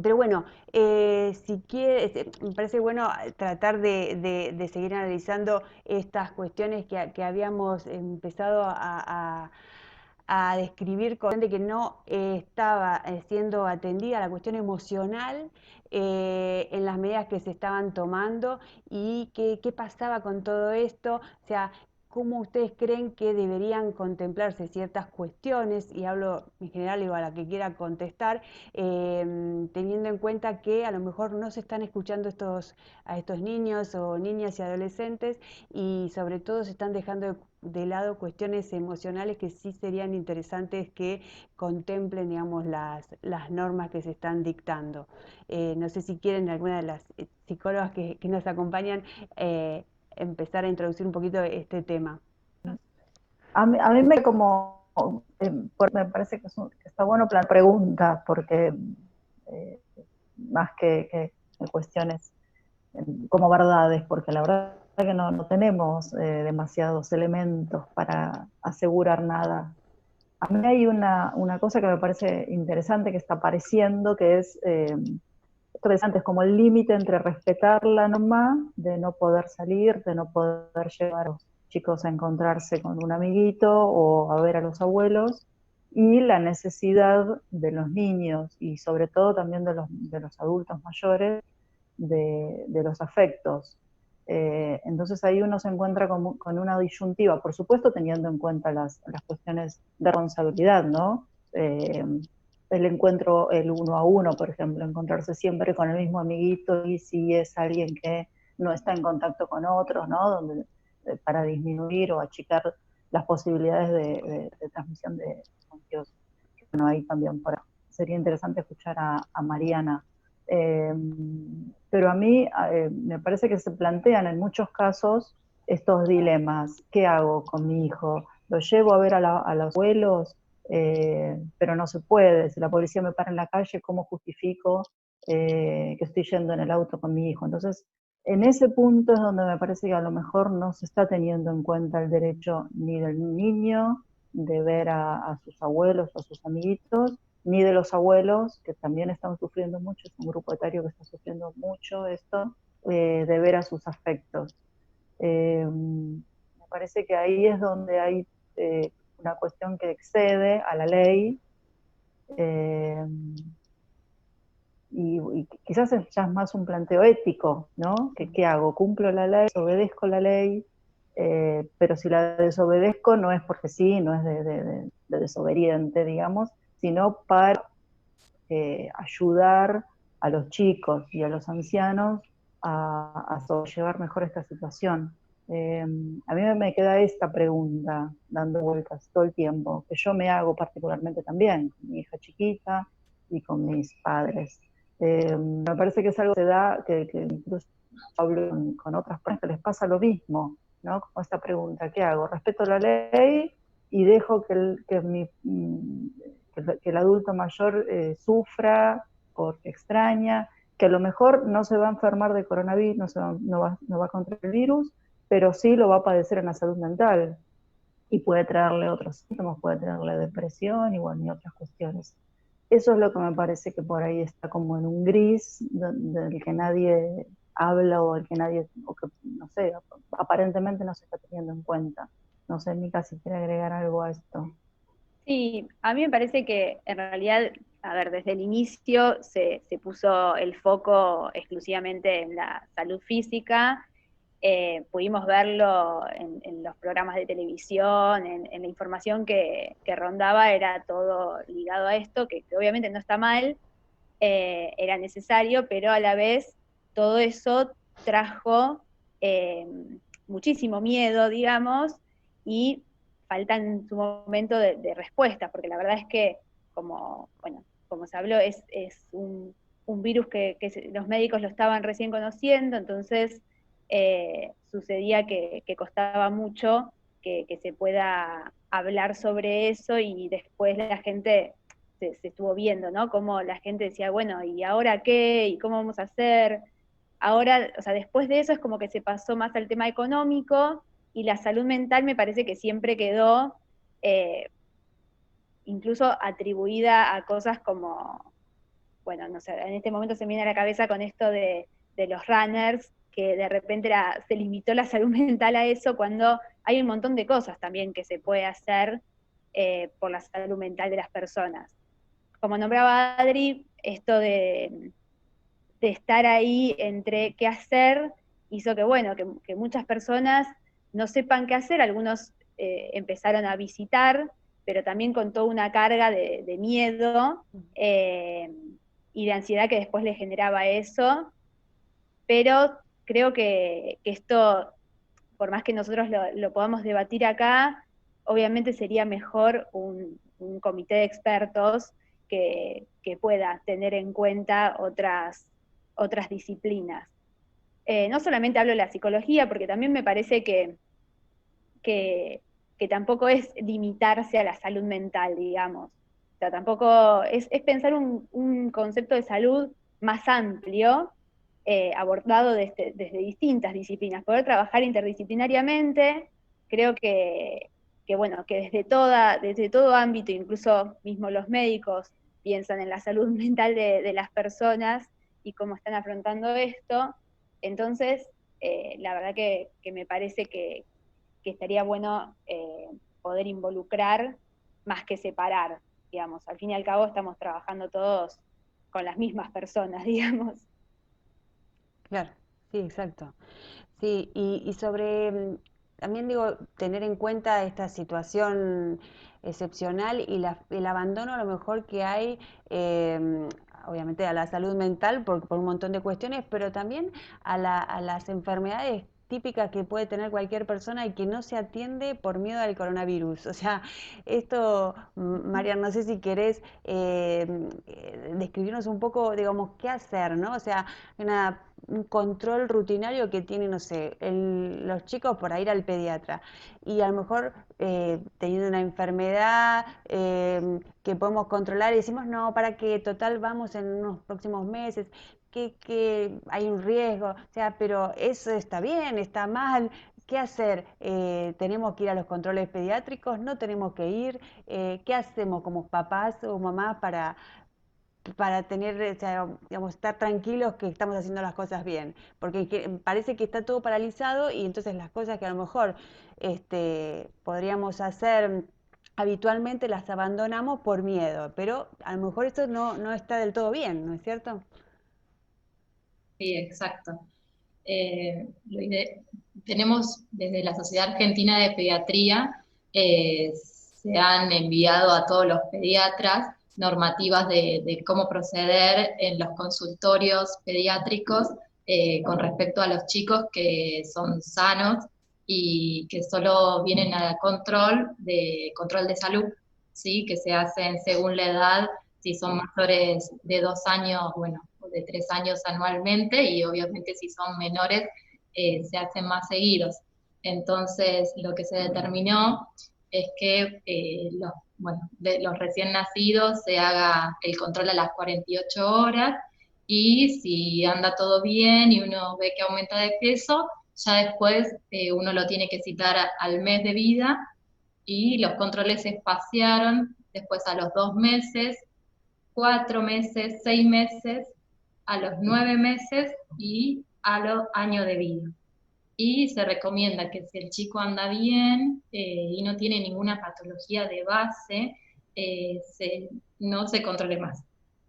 Pero bueno, si quieres, me parece bueno tratar de seguir analizando estas cuestiones que habíamos empezado a describir, con de que no estaba siendo atendida la cuestión emocional en las medidas que se estaban tomando, y qué pasaba con todo esto. O sea, ¿cómo ustedes creen que deberían contemplarse ciertas cuestiones? Y hablo en general, igual a la que quiera contestar, teniendo en cuenta que a lo mejor no se están escuchando a estos niños o niñas y adolescentes, y sobre todo se están dejando de lado cuestiones emocionales que sí serían interesantes que contemplen, digamos, las normas que se están dictando. No sé si quieren alguna de las psicólogas que nos acompañan empezar a introducir un poquito este tema. A mí me como, me parece que está bueno plantear preguntas, porque más que cuestiones como verdades, porque la verdad es que no tenemos demasiados elementos para asegurar nada. A mí hay una cosa que me parece interesante que está apareciendo, que es, esto es antes, como el límite entre respetar la norma de no poder salir, de no poder llevar a los chicos a encontrarse con un amiguito o a ver a los abuelos, y la necesidad de los niños y sobre todo también de los adultos mayores de los afectos. Entonces ahí uno se encuentra con una disyuntiva, por supuesto teniendo en cuenta las cuestiones de responsabilidad, ¿no? El encuentro, el uno a uno, por ejemplo, encontrarse siempre con el mismo amiguito, y si es alguien que no está en contacto con otros, ¿no? Donde, para disminuir o achicar las posibilidades de transmisión de contagios. Bueno, ahí también sería interesante escuchar a Mariana. Eh, pero a mí me parece que se plantean en muchos casos estos dilemas. ¿Qué hago con mi hijo? ¿Lo llevo a ver a los abuelos? Pero no se puede. Si la policía me para en la calle, ¿cómo justifico que estoy yendo en el auto con mi hijo? Entonces, en ese punto es donde me parece que a lo mejor no se está teniendo en cuenta el derecho ni del niño de ver a sus abuelos o a sus amiguitos, ni de los abuelos, que también están sufriendo mucho, es un grupo etario que está sufriendo mucho esto, de ver a sus afectos. Me parece que ahí es donde hay una cuestión que excede a la ley, eh, y quizás ya es más un planteo ético, ¿no? ¿Qué hago? ¿Cumplo la ley? ¿Obedezco la ley? Pero si la desobedezco no es porque sí, no es de desobediente, digamos, sino para ayudar a los chicos y a los ancianos a sobrellevar mejor esta situación. A mí me queda esta pregunta dando vueltas todo el tiempo, que yo me hago particularmente también, con mi hija chiquita y con mis padres. Me parece que es algo que se da, que incluso hablo con otras personas que les pasa lo mismo, ¿no? Como esta pregunta, ¿qué hago? ¿Respeto la ley y dejo que el adulto mayor sufra porque extraña, que a lo mejor no se va a enfermar de coronavirus, no va a contraer el virus, pero sí lo va a padecer en la salud mental, y puede traerle otros síntomas, puede traerle depresión y bueno, y otras cuestiones? Eso es lo que me parece que por ahí está como en un gris del que nadie habla, o el que nadie, o que no sé, aparentemente no se está teniendo en cuenta. No sé, Mica, si quiere agregar algo a esto. Sí, a mí me parece que en realidad, a ver, desde el inicio se puso el foco exclusivamente en la salud física. Pudimos verlo en los programas de televisión, en la información que rondaba, era todo ligado a esto, que obviamente no está mal, era necesario, pero a la vez todo eso trajo muchísimo miedo, digamos, y falta en su momento de respuesta, porque la verdad es que, como se habló, es un virus que los médicos lo estaban recién conociendo, entonces sucedía que costaba mucho que se pueda hablar sobre eso, y después la gente se estuvo viendo, ¿no? Como la gente decía, bueno, ¿y ahora qué? ¿Y cómo vamos a hacer? Ahora, o sea, después de eso es como que se pasó más al tema económico, y la salud mental me parece que siempre quedó eh, incluso atribuida a cosas como, bueno, no sé, en este momento se me viene a la cabeza con esto de los runners, que de repente se limitó la salud mental a eso, cuando hay un montón de cosas también que se puede hacer por la salud mental de las personas. Como nombraba Adri, esto de estar ahí entre qué hacer, hizo que, bueno, que muchas personas no sepan qué hacer, algunos empezaron a visitar, pero también con toda una carga de miedo y de ansiedad que después le generaba eso, pero creo que esto, por más que nosotros lo podamos debatir acá, obviamente sería mejor un comité de expertos que pueda tener en cuenta otras disciplinas. No solamente hablo de la psicología, porque también me parece que, que tampoco es limitarse a la salud mental, digamos. O sea, tampoco es pensar un concepto de salud más amplio, abordado desde distintas disciplinas, poder trabajar interdisciplinariamente. Creo bueno, que desde todo ámbito, incluso mismo los médicos, piensan en la salud mental de las personas y cómo están afrontando esto. Entonces, la verdad que me parece que estaría bueno poder involucrar más que separar, digamos. Al fin y al cabo estamos trabajando todos con las mismas personas, digamos. Claro, sí, exacto. Sí, y sobre, también digo, tener en cuenta esta situación excepcional y el abandono a lo mejor que hay, obviamente a la salud mental por un montón de cuestiones, pero también a las enfermedades típicas que puede tener cualquier persona y que no se atiende por miedo al coronavirus. O sea, esto, María, no sé si querés describirnos un poco, digamos, qué hacer, ¿no? O sea, un control rutinario que tienen, no sé, los chicos por ir al pediatra, y a lo mejor teniendo una enfermedad que podemos controlar y decimos, no, para que total vamos en unos próximos meses, que hay un riesgo, o sea, pero eso está bien, está mal. ¿Qué hacer? ¿Tenemos que ir a los controles pediátricos? ¿No tenemos que ir? ¿Qué hacemos como papás o mamás para tener, o sea, digamos, estar tranquilos que estamos haciendo las cosas bien? Porque parece que está todo paralizado, y entonces las cosas que a lo mejor podríamos hacer habitualmente las abandonamos por miedo, pero a lo mejor esto no está del todo bien, ¿no es cierto? Sí, exacto. Lo tenemos desde la Sociedad Argentina de Pediatría, se han enviado a todos los pediatras normativas de cómo proceder en los consultorios pediátricos con respecto a los chicos que son sanos y que solo vienen a control de salud, ¿sí? Que se hacen según la edad. Si son mayores de 2 años, bueno, o de 3 años anualmente, y obviamente si son menores se hacen más seguidos. Entonces, lo que se determinó es que bueno, de los recién nacidos se haga el control a las 48 horas, y si anda todo bien y uno ve que aumenta de peso, ya después uno lo tiene que citar al mes de vida, y los controles se espaciaron después a los 2 meses, 4 meses, 6 meses, a los 9 meses y a los años de vida. Y se recomienda que si el chico anda bien y no tiene ninguna patología de base, no se controle más.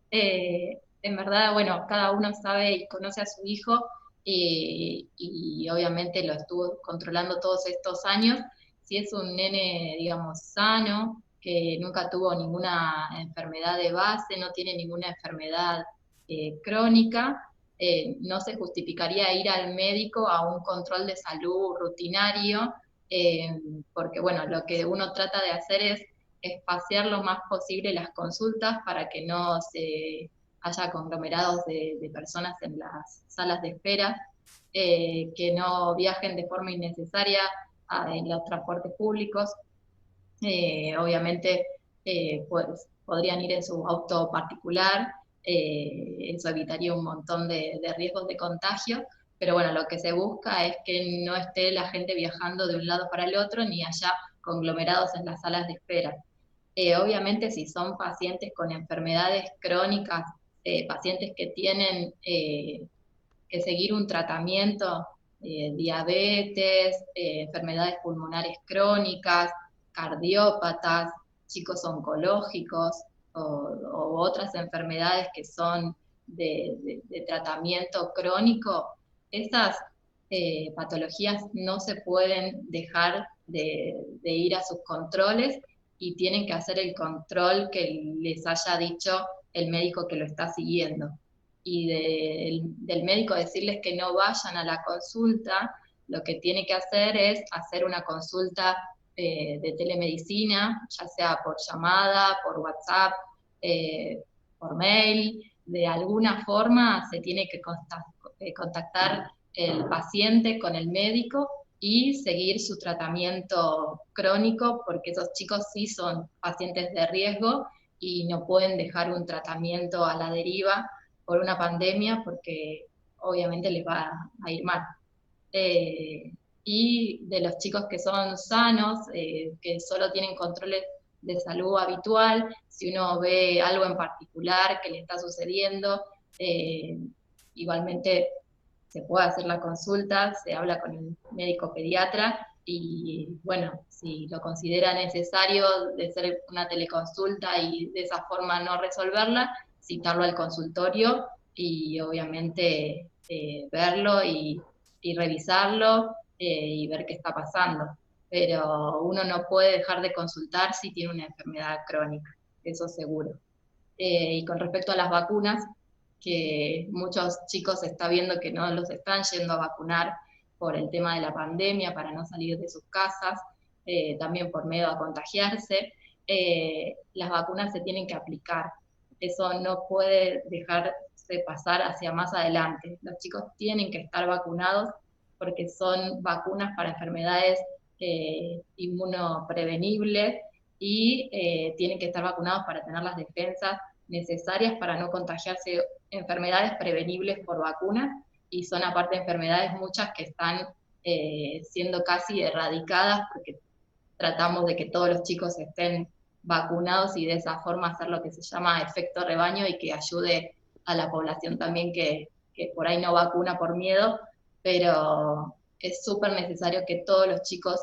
En verdad, bueno, cada uno sabe y conoce a su hijo, y obviamente lo estuvo controlando todos estos años. Si es un nene, digamos, sano, que nunca tuvo ninguna enfermedad de base, no tiene ninguna enfermedad crónica, no se justificaría ir al médico a un control de salud rutinario, porque bueno, lo que uno trata de hacer es espaciar lo más posible las consultas para que no se haya conglomerados de personas en las salas de espera, que no viajen de forma innecesaria en los transportes públicos. Obviamente pues, podrían ir en su auto particular, eso evitaría un montón de riesgos de contagio, pero bueno, lo que se busca es que no esté la gente viajando de un lado para el otro, ni haya conglomerados en las salas de espera. Obviamente si son pacientes con enfermedades crónicas, pacientes que tienen que seguir un tratamiento, diabetes, enfermedades pulmonares crónicas, cardiópatas, chicos oncológicos o otras enfermedades que son de tratamiento crónico, esas patologías no se pueden dejar de ir a sus controles y tienen que hacer el control que les haya dicho el médico que lo está siguiendo. Y del médico decirles que no vayan a la consulta, lo que tiene que hacer es hacer una consulta de telemedicina, ya sea por llamada, por WhatsApp, por mail, de alguna forma se tiene que contactar el paciente con el médico y seguir su tratamiento crónico, porque esos chicos sí son pacientes de riesgo y no pueden dejar un tratamiento a la deriva por una pandemia, porque obviamente les va a ir mal. Y de los chicos que son sanos, que solo tienen controles de salud habitual, si uno ve algo en particular que le está sucediendo, igualmente se puede hacer la consulta, se habla con el médico pediatra y bueno, si lo considera necesario de hacer una teleconsulta y de esa forma no resolverla, citarlo al consultorio y obviamente verlo y revisarlo y ver qué está pasando. Pero uno no puede dejar de consultar si tiene una enfermedad crónica, eso seguro. Y con respecto a las vacunas, que muchos chicos se está viendo que no los están yendo a vacunar por el tema de la pandemia, para no salir de sus casas, también por miedo a contagiarse, las vacunas se tienen que aplicar. Eso no puede dejarse pasar hacia más adelante. Los chicos tienen que estar vacunados porque son vacunas para enfermedades inmunoprevenibles y tienen que estar vacunados para tener las defensas necesarias para no contagiarse enfermedades prevenibles por vacunas, y son aparte enfermedades muchas que están siendo casi erradicadas porque tratamos de que todos los chicos estén vacunados y de esa forma hacer lo que se llama efecto rebaño y que ayude a la población también que por ahí no vacuna por miedo, pero es súper necesario que todos los chicos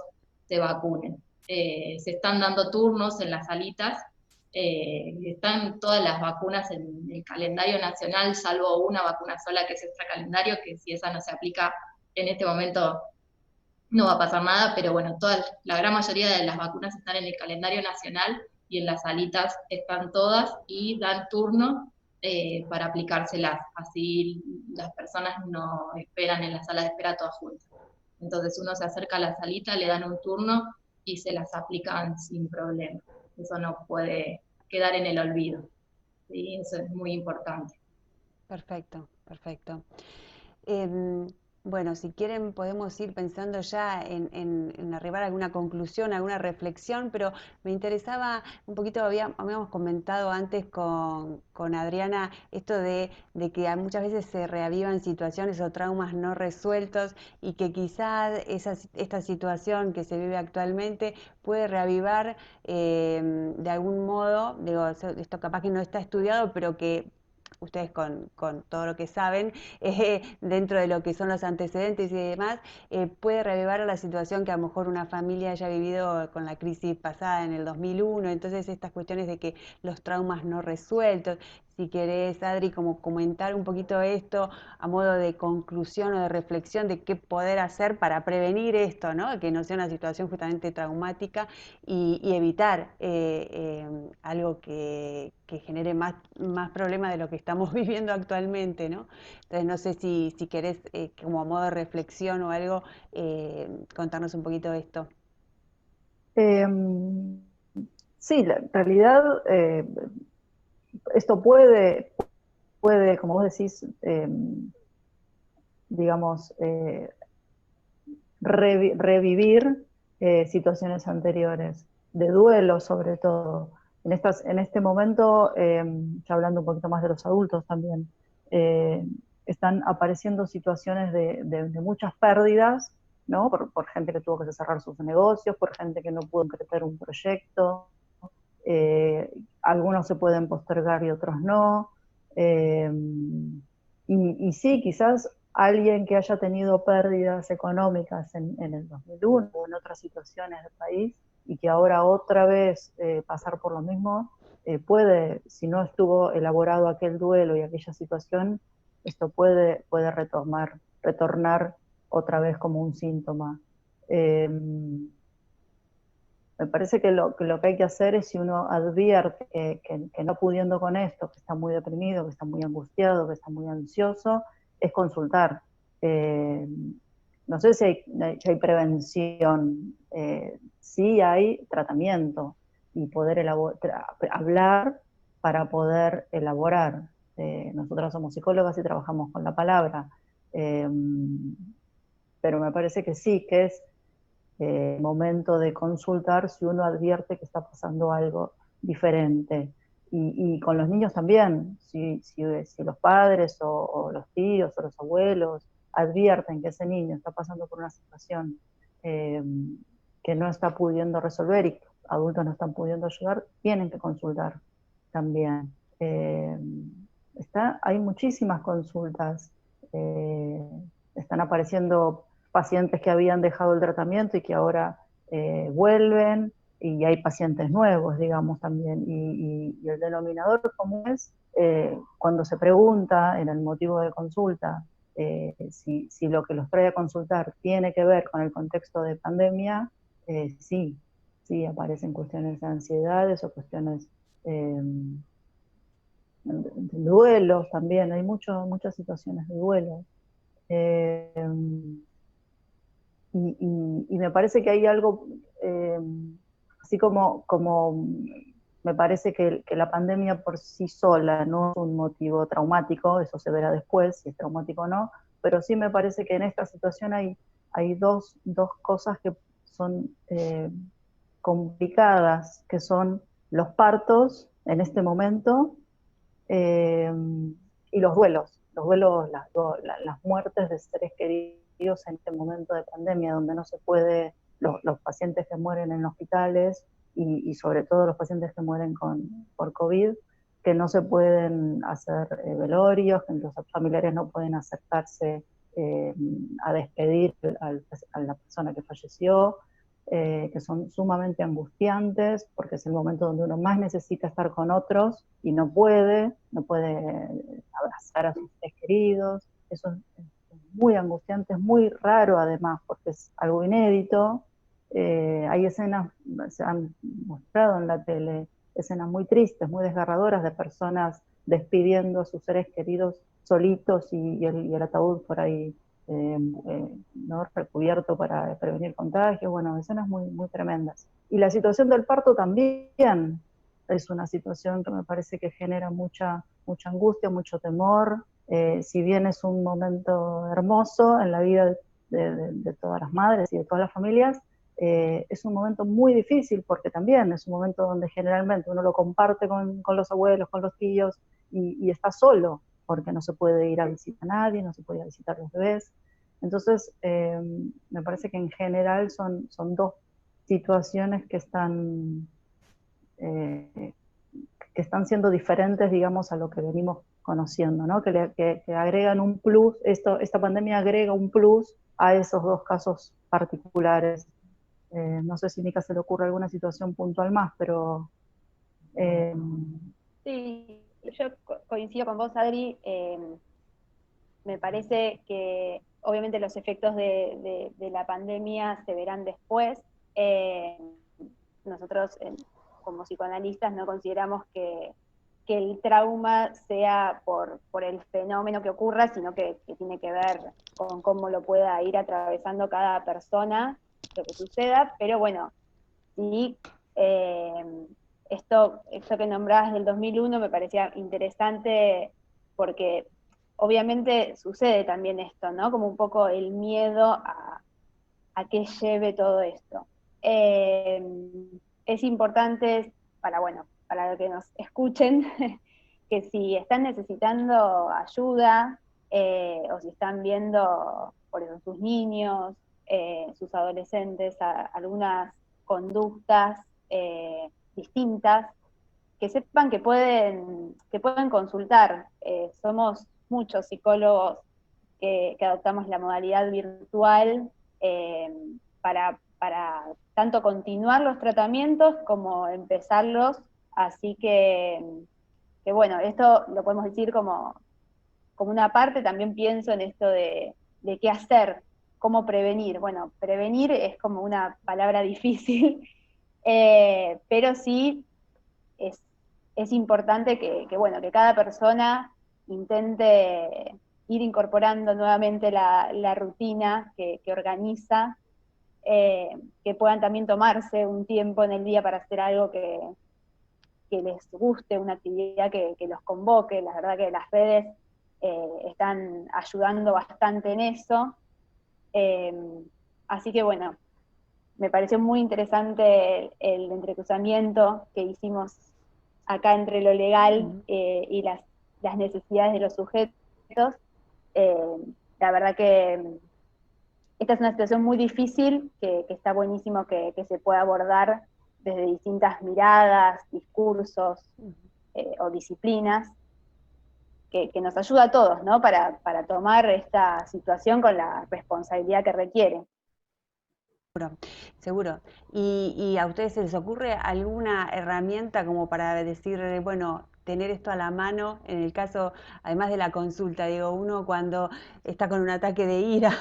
se vacunen. Se están dando turnos en las salitas, están todas las vacunas en el calendario nacional, salvo una vacuna sola que es extracalendario, que si esa no se aplica en este momento no va a pasar nada, pero bueno, la gran mayoría de las vacunas están en el calendario nacional y en las salitas están todas y dan turno para aplicárselas, así las personas no esperan en la sala de espera todas juntas. Entonces uno se acerca a la salita, le dan un turno y se las aplican sin problema. Eso no puede quedar en el olvido, ¿sí? Eso es muy importante. Perfecto, perfecto. Bueno, si quieren podemos ir pensando ya en arribar a alguna conclusión, alguna reflexión, pero me interesaba un poquito, habíamos comentado antes con Adriana esto de que muchas veces se reavivan situaciones o traumas no resueltos y que quizás esta situación que se vive actualmente puede reavivar de algún modo, digo, esto capaz que no está estudiado, pero que ustedes con todo lo que saben, dentro de lo que son los antecedentes y demás, puede reavivar la situación que a lo mejor una familia haya vivido con la crisis pasada en el 2001, entonces estas cuestiones de que los traumas no resueltos. Si querés, Adri, como comentar un poquito esto a modo de conclusión o de reflexión de qué poder hacer para prevenir esto, ¿no? Que no sea una situación justamente traumática y evitar algo que que genere más problemas de lo que estamos viviendo actualmente, ¿no? Entonces no sé si querés, como a modo de reflexión o algo, contarnos un poquito de esto. Sí, en realidad esto puede, como vos decís, digamos, revivir situaciones anteriores, de duelo sobre todo. En este momento, ya hablando un poquito más de los adultos también, eh, están apareciendo situaciones de muchas pérdidas, ¿no? Por gente que tuvo que cerrar sus negocios, por gente que no pudo concretar un proyecto, algunos se pueden postergar y otros no. Eh, y sí, quizás alguien que haya tenido pérdidas económicas en el 2001 o en otras situaciones del país y que ahora otra vez pasar por lo mismo, puede, si no estuvo elaborado aquel duelo y aquella situación, esto puede retornar otra vez como un síntoma. Eh, Me parece que lo que hay que hacer es, si uno advierte que no pudiendo con esto, que está muy deprimido, que está muy angustiado, que está muy ansioso, es consultar. Eh, no sé si hay prevención, sí hay tratamiento y poder hablar para poder elaborar. Nosotros somos psicólogas y trabajamos con la palabra, eh, pero me parece que sí, que es momento de consultar si uno advierte que está pasando algo diferente. Y con los niños también, si los padres o los tíos o los abuelos advierten que ese niño está pasando por una situación eh, que no está pudiendo resolver y que adultos no están pudiendo ayudar, tienen que consultar también. Hay muchísimas consultas, están apareciendo pacientes que habían dejado el tratamiento y que ahora vuelven, y hay pacientes nuevos, digamos, también. Y el denominador común es cuando se pregunta en el motivo de consulta si lo que los trae a consultar tiene que ver con el contexto de pandemia, sí aparecen cuestiones de ansiedades o cuestiones eh, de duelos también, hay muchas situaciones de duelo. Eh, y me parece que hay algo, eh, así como me parece que la pandemia por sí sola no es un motivo traumático, eso se verá después, si es traumático o no, pero sí me parece que en esta situación hay dos cosas que son complicadas, que son los partos en este momento eh, y los duelos, las muertes de seres queridos en este momento de pandemia, donde no se puede, los pacientes que mueren en hospitales y sobre todo los pacientes que mueren por COVID, que no se pueden hacer velorios, que los familiares no pueden acercarse a despedir a la persona que falleció, que son sumamente angustiantes, porque es el momento donde uno más necesita estar con otros y no puede abrazar a sus seres queridos. Eso es muy angustiante, es muy raro además, porque es algo inédito. Hay escenas, se han mostrado en la tele, escenas muy tristes, muy desgarradoras de personas despidiendo a sus seres queridos solitos y el ataúd por ahí ¿no? recubierto para prevenir contagios, bueno, escenas muy tremendas. Y la situación del parto también es una situación que me parece que genera mucha angustia, mucho temor, si bien es un momento hermoso en la vida de todas las madres y de todas las familias, es un momento muy difícil porque también es un momento donde generalmente uno lo comparte con los abuelos, con los tíos y está solo, porque no se puede ir a visitar a nadie, no se puede ir a visitar a los bebés. Entonces, me parece que en general son dos situaciones eh, que están siendo diferentes, digamos, a lo que venimos conociendo, ¿no? Que agregan un plus, esta pandemia agrega un plus a esos dos casos particulares. No sé si a Mica se le ocurre alguna situación puntual más, pero... Sí, yo coincido con vos, Adri. Me parece que obviamente los efectos de la pandemia se verán después. Nosotros, como psicoanalistas, no consideramos que que el trauma sea por el fenómeno que ocurra, sino que tiene que ver con cómo lo pueda ir atravesando cada persona, lo que suceda, pero bueno, sí, esto que nombrabas del 2001 me parecía interesante porque obviamente sucede también esto, ¿no? Como un poco el miedo a que lleve todo esto. Es importante para que nos escuchen, que si están necesitando ayuda, o si están viendo, por eso, sus niños, sus adolescentes, algunas conductas distintas, que sepan que pueden consultar. Somos muchos psicólogos que adoptamos la modalidad virtual para tanto continuar los tratamientos como empezarlos, así que bueno, esto lo podemos decir como una parte. También pienso en esto de qué hacer, cómo prevenir. Bueno, prevenir es como una palabra difícil, pero sí es importante que cada persona intente ir incorporando nuevamente la rutina que organiza, que puedan también tomarse un tiempo en el día para hacer algo que les guste, una actividad que los convoque. La verdad que las redes están ayudando bastante en eso. Así que bueno, me pareció muy interesante el entrecruzamiento que hicimos acá entre lo legal y las necesidades de los sujetos. La verdad que esta es una situación muy difícil, que está buenísimo que se pueda abordar desde distintas miradas, discursos o disciplinas, que nos ayuda a todos, ¿no? Para tomar esta situación con la responsabilidad que requiere. Seguro. ¿Y a ustedes se les ocurre alguna herramienta como para decir, bueno, tener esto a la mano en el caso, además de la consulta? Digo, uno cuando está con un ataque de ira,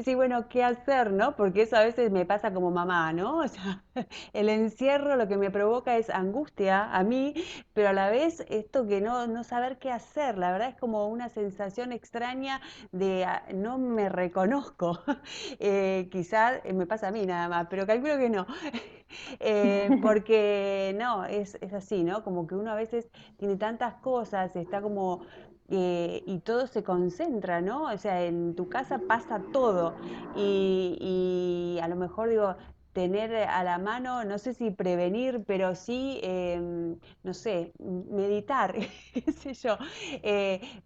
sí, bueno, ¿qué hacer, no? Porque eso a veces me pasa como mamá, ¿no? O sea, el encierro lo que me provoca es angustia a mí, pero a la vez esto que no saber qué hacer, la verdad es como una sensación extraña de no me reconozco. Quizás me pasa a mí nada más, pero calculo que no. Porque no, es así, ¿no? Como que uno a veces tiene tantas cosas, está como y todo se concentra, ¿no? O sea, en tu casa pasa todo. Y a lo mejor digo, tener a la mano, no sé si prevenir, pero sí, no sé, meditar, qué sé yo.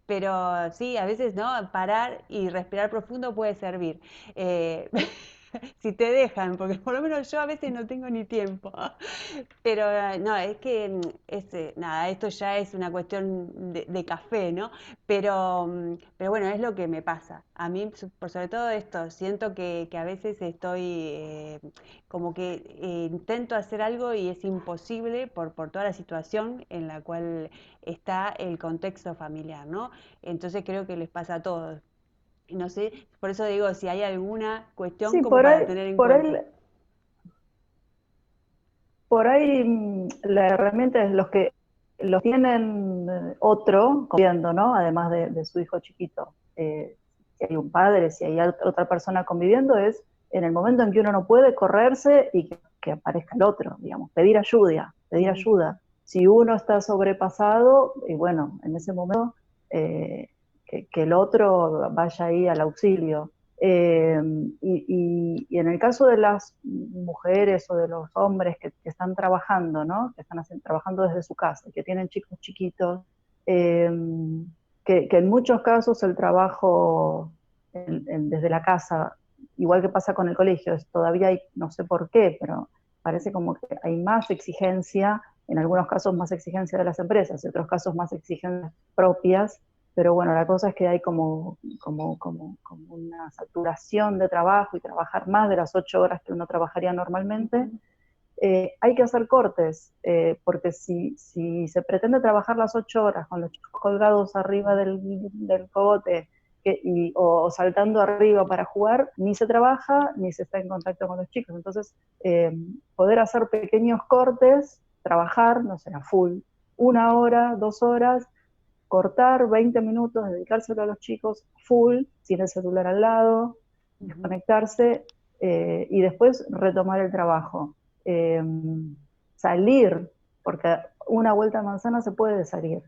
Pero sí, a veces, ¿no? Parar y respirar profundo puede servir. Eh, si te dejan, porque por lo menos yo a veces no tengo ni tiempo. Pero no, es que nada, esto ya es una cuestión de café, ¿no? Pero bueno, es lo que me pasa. A mí, por sobre todo esto, siento que a veces estoy como que intento hacer algo y es imposible por toda la situación en la cual está el contexto familiar, ¿no? Entonces creo que les pasa a todos. No sé, por eso digo, si hay alguna cuestión Sí, como para tener en cuenta. por ahí la herramienta es los que los tienen otro conviviendo, ¿no? Además de su hijo chiquito. Si hay un padre, si hay otra persona conviviendo, es en el momento en que uno no puede correrse y que aparezca el otro, digamos, pedir ayuda, pedir ayuda. Si uno está sobrepasado, y bueno, en ese momento que el otro vaya ahí al auxilio. Y en el caso de las mujeres o de los hombres que están trabajando, ¿no? Que están trabajando desde su casa, que tienen chicos chiquitos, que en muchos casos el trabajo desde la casa, igual que pasa con el colegio, todavía hay, no sé por qué, pero parece como que hay más exigencia, en algunos casos más exigencia de las empresas, en otros casos más exigencias propias. Pero bueno, la cosa es que hay como una saturación de trabajo y trabajar más de las 8 horas que uno trabajaría normalmente. Hay que hacer cortes, porque si se pretende trabajar las 8 horas con los chicos colgados arriba del cogote o saltando arriba para jugar, ni se trabaja ni se está en contacto con los chicos. Entonces, poder hacer pequeños cortes, trabajar, no sé, a full, 1 hora, 2 horas, cortar 20 minutos, dedicárselo a los chicos full, sin el celular al lado, desconectarse y después retomar el trabajo. Salir, porque una vuelta a manzana se puede salir.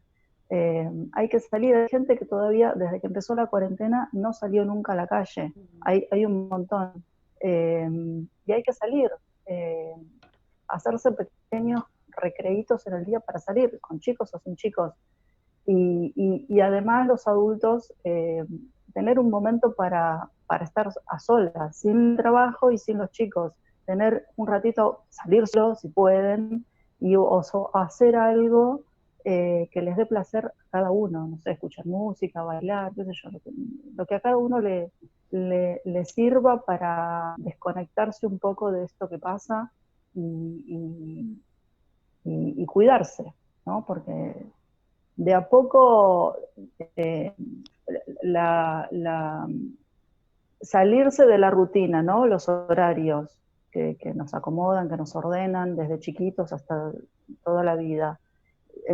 Hay que salir, hay gente que todavía, desde que empezó la cuarentena, no salió nunca a la calle. Hay un montón. Y hay que salir, hacerse pequeños recreitos en el día para salir, con chicos o sin chicos. Y además los adultos tener un momento para estar a solas, sin trabajo y sin los chicos, tener un ratito, salirlo si pueden, o hacer algo que les dé placer a cada uno, no sé, escuchar música, bailar, qué sé yo, lo que a cada uno le sirva para desconectarse un poco de esto que pasa y cuidarse, ¿no? Porque de a poco salirse de la rutina, ¿no? Los horarios que nos acomodan, que nos ordenan desde chiquitos hasta toda la vida,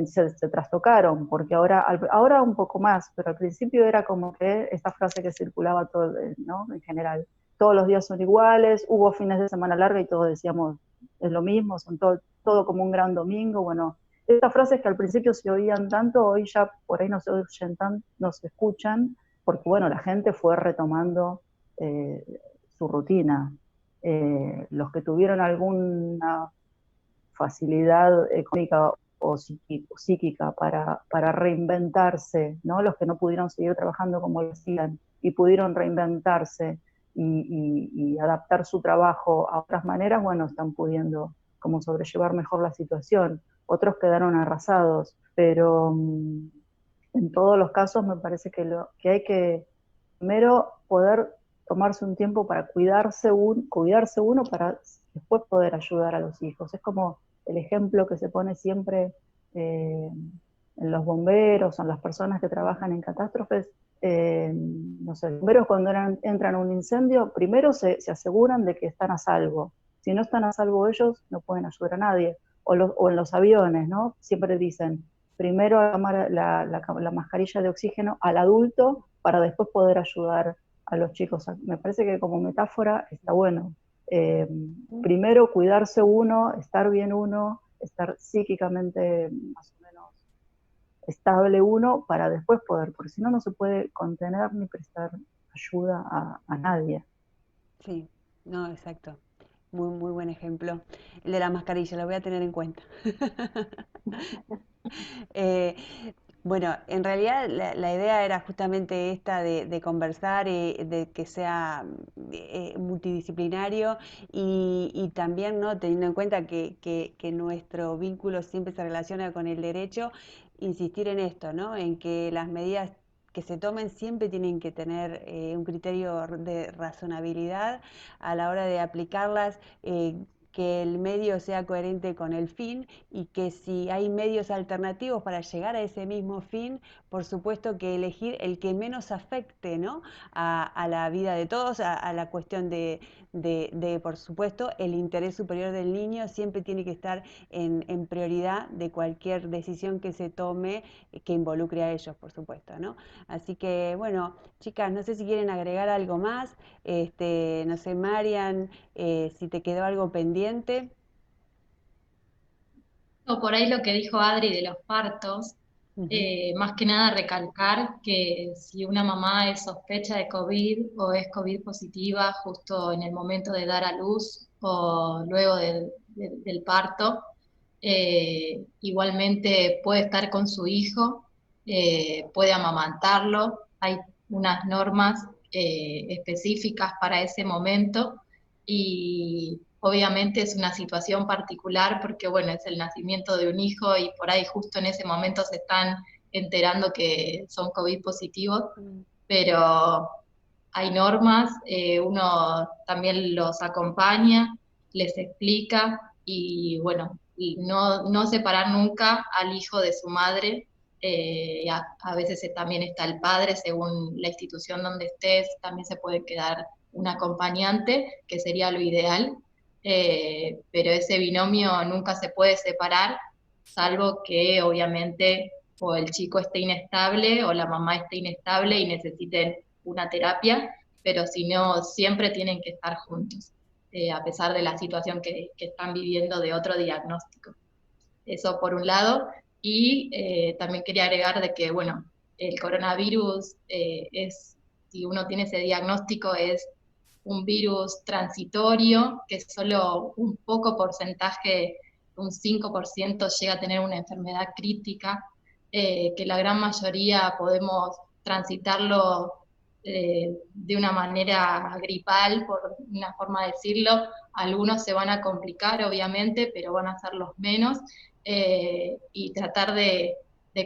se trastocaron, porque ahora un poco más, pero al principio era como que esta frase que circulaba todo, ¿no? En general, todos los días son iguales, hubo fines de semana larga y todos decíamos, es lo mismo, son todo como un gran domingo. Bueno, estas frases que al principio se oían tanto, hoy ya por ahí no se oyen tanto, no se escuchan, porque bueno, la gente fue retomando su rutina. Los que tuvieron alguna facilidad económica o psíquica para reinventarse, ¿no? Los que no pudieron seguir trabajando como lo hacían y pudieron reinventarse y adaptar su trabajo a otras maneras, bueno, están pudiendo como sobrellevar mejor la situación. Otros quedaron arrasados, pero en todos los casos me parece que hay que primero poder tomarse un tiempo para cuidarse uno para después poder ayudar a los hijos. Es como el ejemplo que se pone siempre en los bomberos, en las personas que trabajan en catástrofes. No sé, los bomberos cuando entran a un incendio, primero se aseguran de que están a salvo. Si no están a salvo ellos, no pueden ayudar a nadie. O en los aviones, ¿no? Siempre dicen, primero la mascarilla de oxígeno al adulto para después poder ayudar a los chicos. Me parece que como metáfora está bueno. Primero cuidarse uno, estar bien uno, estar psíquicamente más o menos estable uno, para después poder, porque si no, no se puede contener ni prestar ayuda a nadie. Sí, no, exacto. Muy, muy buen ejemplo. El de la mascarilla, lo voy a tener en cuenta. Eh, bueno, en realidad la idea era justamente esta de conversar, de que sea multidisciplinario y también, ¿no? Teniendo en cuenta que nuestro vínculo siempre se relaciona con el derecho, insistir en esto, ¿no? En que las medidas que se tomen siempre tienen que tener un criterio de razonabilidad a la hora de aplicarlas, que el medio sea coherente con el fin y que si hay medios alternativos para llegar a ese mismo fin, por supuesto que elegir el que menos afecte, ¿no? a la vida de todos, a la cuestión por supuesto, el interés superior del niño siempre tiene que estar en prioridad de cualquier decisión que se tome que involucre a ellos, por supuesto, ¿no? Así que, bueno, chicas, no sé si quieren agregar algo más, no sé, Marian, si te quedó algo pendiente. O por ahí lo que dijo Adri de los partos, más que nada recalcar que si una mamá es sospecha de COVID o es COVID positiva justo en el momento de dar a luz o luego del parto, igualmente puede estar con su hijo, puede amamantarlo, hay unas normas específicas para ese momento y obviamente es una situación particular porque, bueno, es el nacimiento de un hijo y por ahí justo en ese momento se están enterando que son COVID positivos, pero hay normas, uno también los acompaña, les explica y, bueno, y no separar nunca al hijo de su madre. A veces también está el padre, según la institución donde estés, también se puede quedar un acompañante, que sería lo ideal, pero ese binomio nunca se puede separar salvo que obviamente o el chico esté inestable o la mamá esté inestable y necesiten una terapia, pero si no, siempre tienen que estar juntos, a pesar de la situación que están viviendo de otro diagnóstico. Eso por un lado. Y también quería agregar de que, bueno, el coronavirus si uno tiene ese diagnóstico, es un virus transitorio, que solo un poco porcentaje, un 5% llega a tener una enfermedad crítica, que la gran mayoría podemos transitarlo de una manera gripal, por una forma de decirlo. Algunos se van a complicar, obviamente, pero van a ser los menos, y tratar de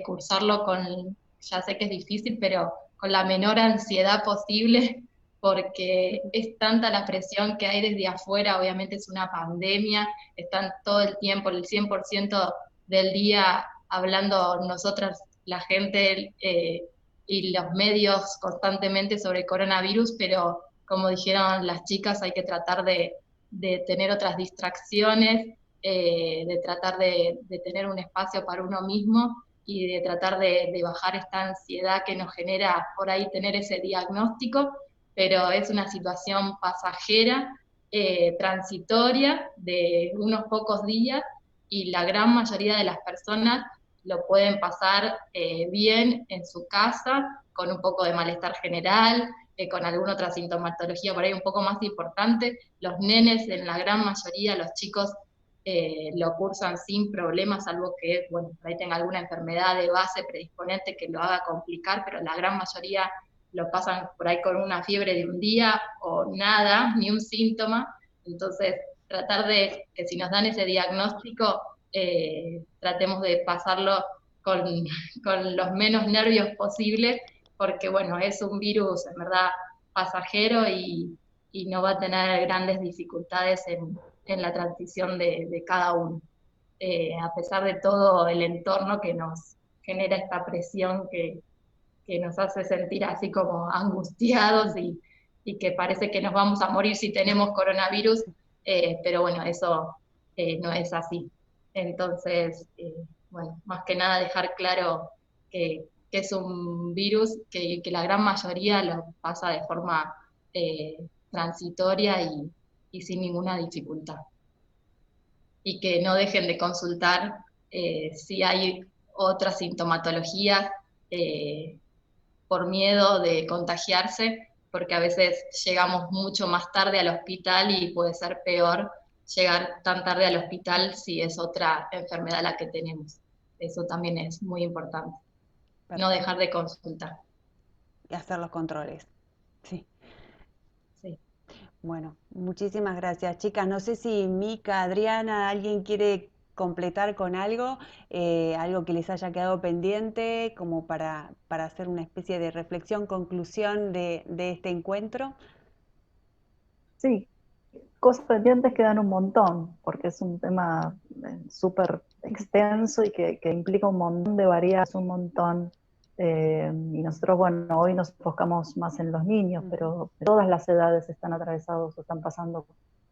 cursarlo con, ya sé que es difícil, pero con la menor ansiedad posible, porque es tanta la presión que hay desde afuera. Obviamente es una pandemia, están todo el tiempo, el 100% del día hablando nosotras, la gente y los medios constantemente sobre el coronavirus, pero como dijeron las chicas, hay que tratar de tener otras distracciones, de tratar de tener un espacio para uno mismo y de tratar de bajar esta ansiedad que nos genera por ahí tener ese diagnóstico, pero es una situación pasajera, transitoria, de unos pocos días, y la gran mayoría de las personas lo pueden pasar bien en su casa, con un poco de malestar general, con alguna otra sintomatología por ahí un poco más importante. Los nenes, en la gran mayoría, los chicos, lo cursan sin problemas, salvo que, bueno, por ahí tenga alguna enfermedad de base predisponente que lo haga complicar, pero la gran mayoría lo pasan por ahí con una fiebre de un día o nada, ni un síntoma. Entonces, tratar de que si nos dan ese diagnóstico, tratemos de pasarlo con, con los menos nervios posibles, porque bueno, es un virus en verdad pasajero y no va a tener grandes dificultades en la transición de cada uno, a pesar de todo el entorno que nos genera esta presión que nos hace sentir así como angustiados y que parece que nos vamos a morir si tenemos coronavirus, pero bueno, eso no es así. Entonces, bueno, más que nada dejar claro que es un virus que la gran mayoría lo pasa de forma transitoria y sin ninguna dificultad. Y que no dejen de consultar si hay otras sintomatologías, por miedo de contagiarse, porque a veces llegamos mucho más tarde al hospital y puede ser peor llegar tan tarde al hospital si es otra enfermedad la que tenemos. Eso también es muy importante. Perfecto. No dejar de consultar. Y hacer los controles. Sí. Sí. Bueno, muchísimas gracias, chicas. No sé si Mica, Adriana, alguien quiere completar con algo, algo que les haya quedado pendiente, como para hacer una especie de reflexión, conclusión de este encuentro. Sí, cosas pendientes quedan un montón, porque es un tema súper extenso y que implica un montón de variables, un montón. Y nosotros, bueno, hoy nos enfocamos más en los niños, pero todas las edades están atravesados o están pasando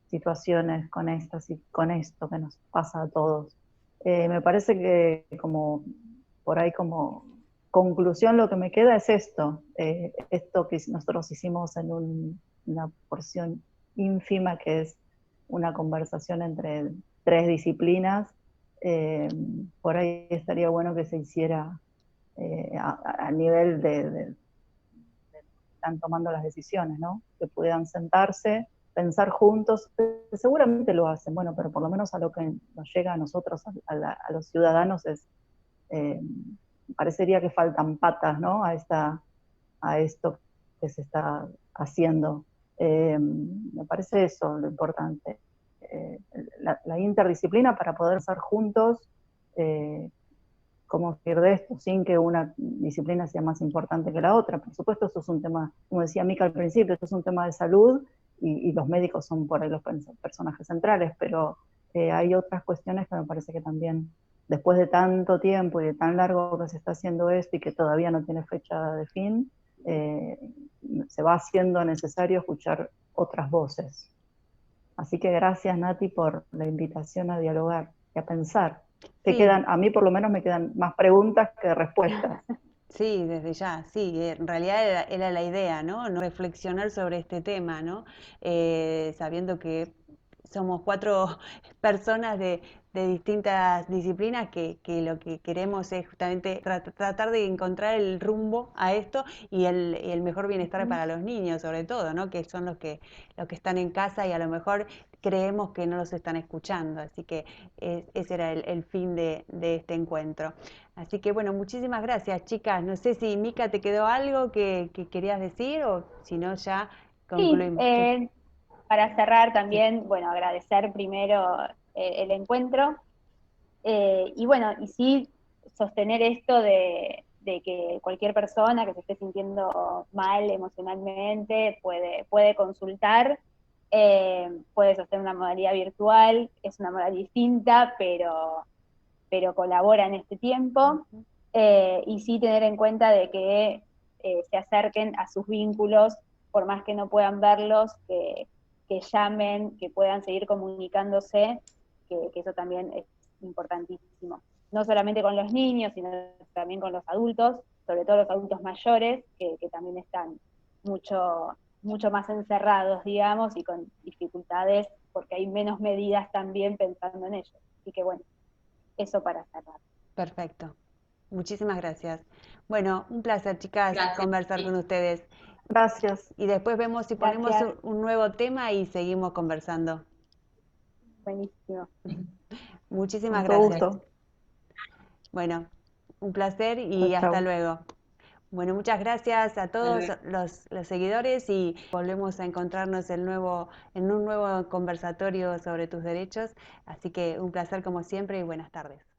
situaciones con estas y con esto que nos pasa a todos. Me parece que como por ahí como conclusión lo que me queda es esto, esto que nosotros hicimos en una porción ínfima, que es una conversación entre 3 disciplinas. Por ahí estaría bueno que se hiciera a nivel de están tomando las decisiones, ¿no? Que puedan sentarse, pensar juntos, seguramente lo hacen, bueno, pero por lo menos a lo que nos llega a nosotros, a los ciudadanos, parecería que faltan patas, ¿no? A esto que se está haciendo. Me parece eso lo importante. La interdisciplina para poder ser juntos, cómo salir de esto sin que una disciplina sea más importante que la otra. Por supuesto, esto es un tema, como decía Mica al principio, esto es un tema de salud y los médicos son por ahí los personajes centrales, pero hay otras cuestiones que me parece que también, después de tanto tiempo y de tan largo que se está haciendo esto y que todavía no tiene fecha de fin, se va haciendo necesario escuchar otras voces. Así que gracias, Nati, por la invitación a dialogar y a pensar. Te Sí, quedan, a mí por lo menos me quedan más preguntas que respuestas. sí, desde ya, sí, en realidad era la idea, ¿no? No reflexionar sobre este tema, ¿no? Sabiendo que somos cuatro personas de distintas disciplinas que lo que queremos es justamente tratar de encontrar el rumbo a esto y el mejor bienestar para los niños, sobre todo, ¿no? Que son los que están en casa y a lo mejor creemos que no los están escuchando. Así que ese era el fin de este encuentro. Así que bueno, muchísimas gracias, chicas. No sé si Mica te quedó algo que querías decir o si no ya Sí, concluimos. para cerrar Sí. también, bueno, agradecer primero el encuentro y bueno, y sí sostener esto de que cualquier persona que se esté sintiendo mal emocionalmente puede consultar, puede sostener una modalidad virtual, es una modalidad distinta, pero colabora en este tiempo, y sí tener en cuenta de que se acerquen a sus vínculos, por más que no puedan verlos, que llamen, que puedan seguir comunicándose, que eso también es importantísimo. No solamente con los niños, sino también con los adultos, sobre todo los adultos mayores, que también están mucho más encerrados, digamos, y con dificultades, porque hay menos medidas también pensando en ellos. Así que bueno, eso para cerrar. Perfecto. Muchísimas gracias. Bueno, un placer, chicas, Gracias. conversar con ustedes. Gracias, Y después vemos si ponemos Gracias, un nuevo tema y seguimos conversando. buenísimo. Muchísimas con todo gracias. gusto. Bueno, un placer Chao, y hasta chao. luego. Bueno, muchas gracias a todos los seguidores y volvemos a encontrarnos en un nuevo conversatorio sobre tus derechos. Así que un placer como siempre y buenas tardes.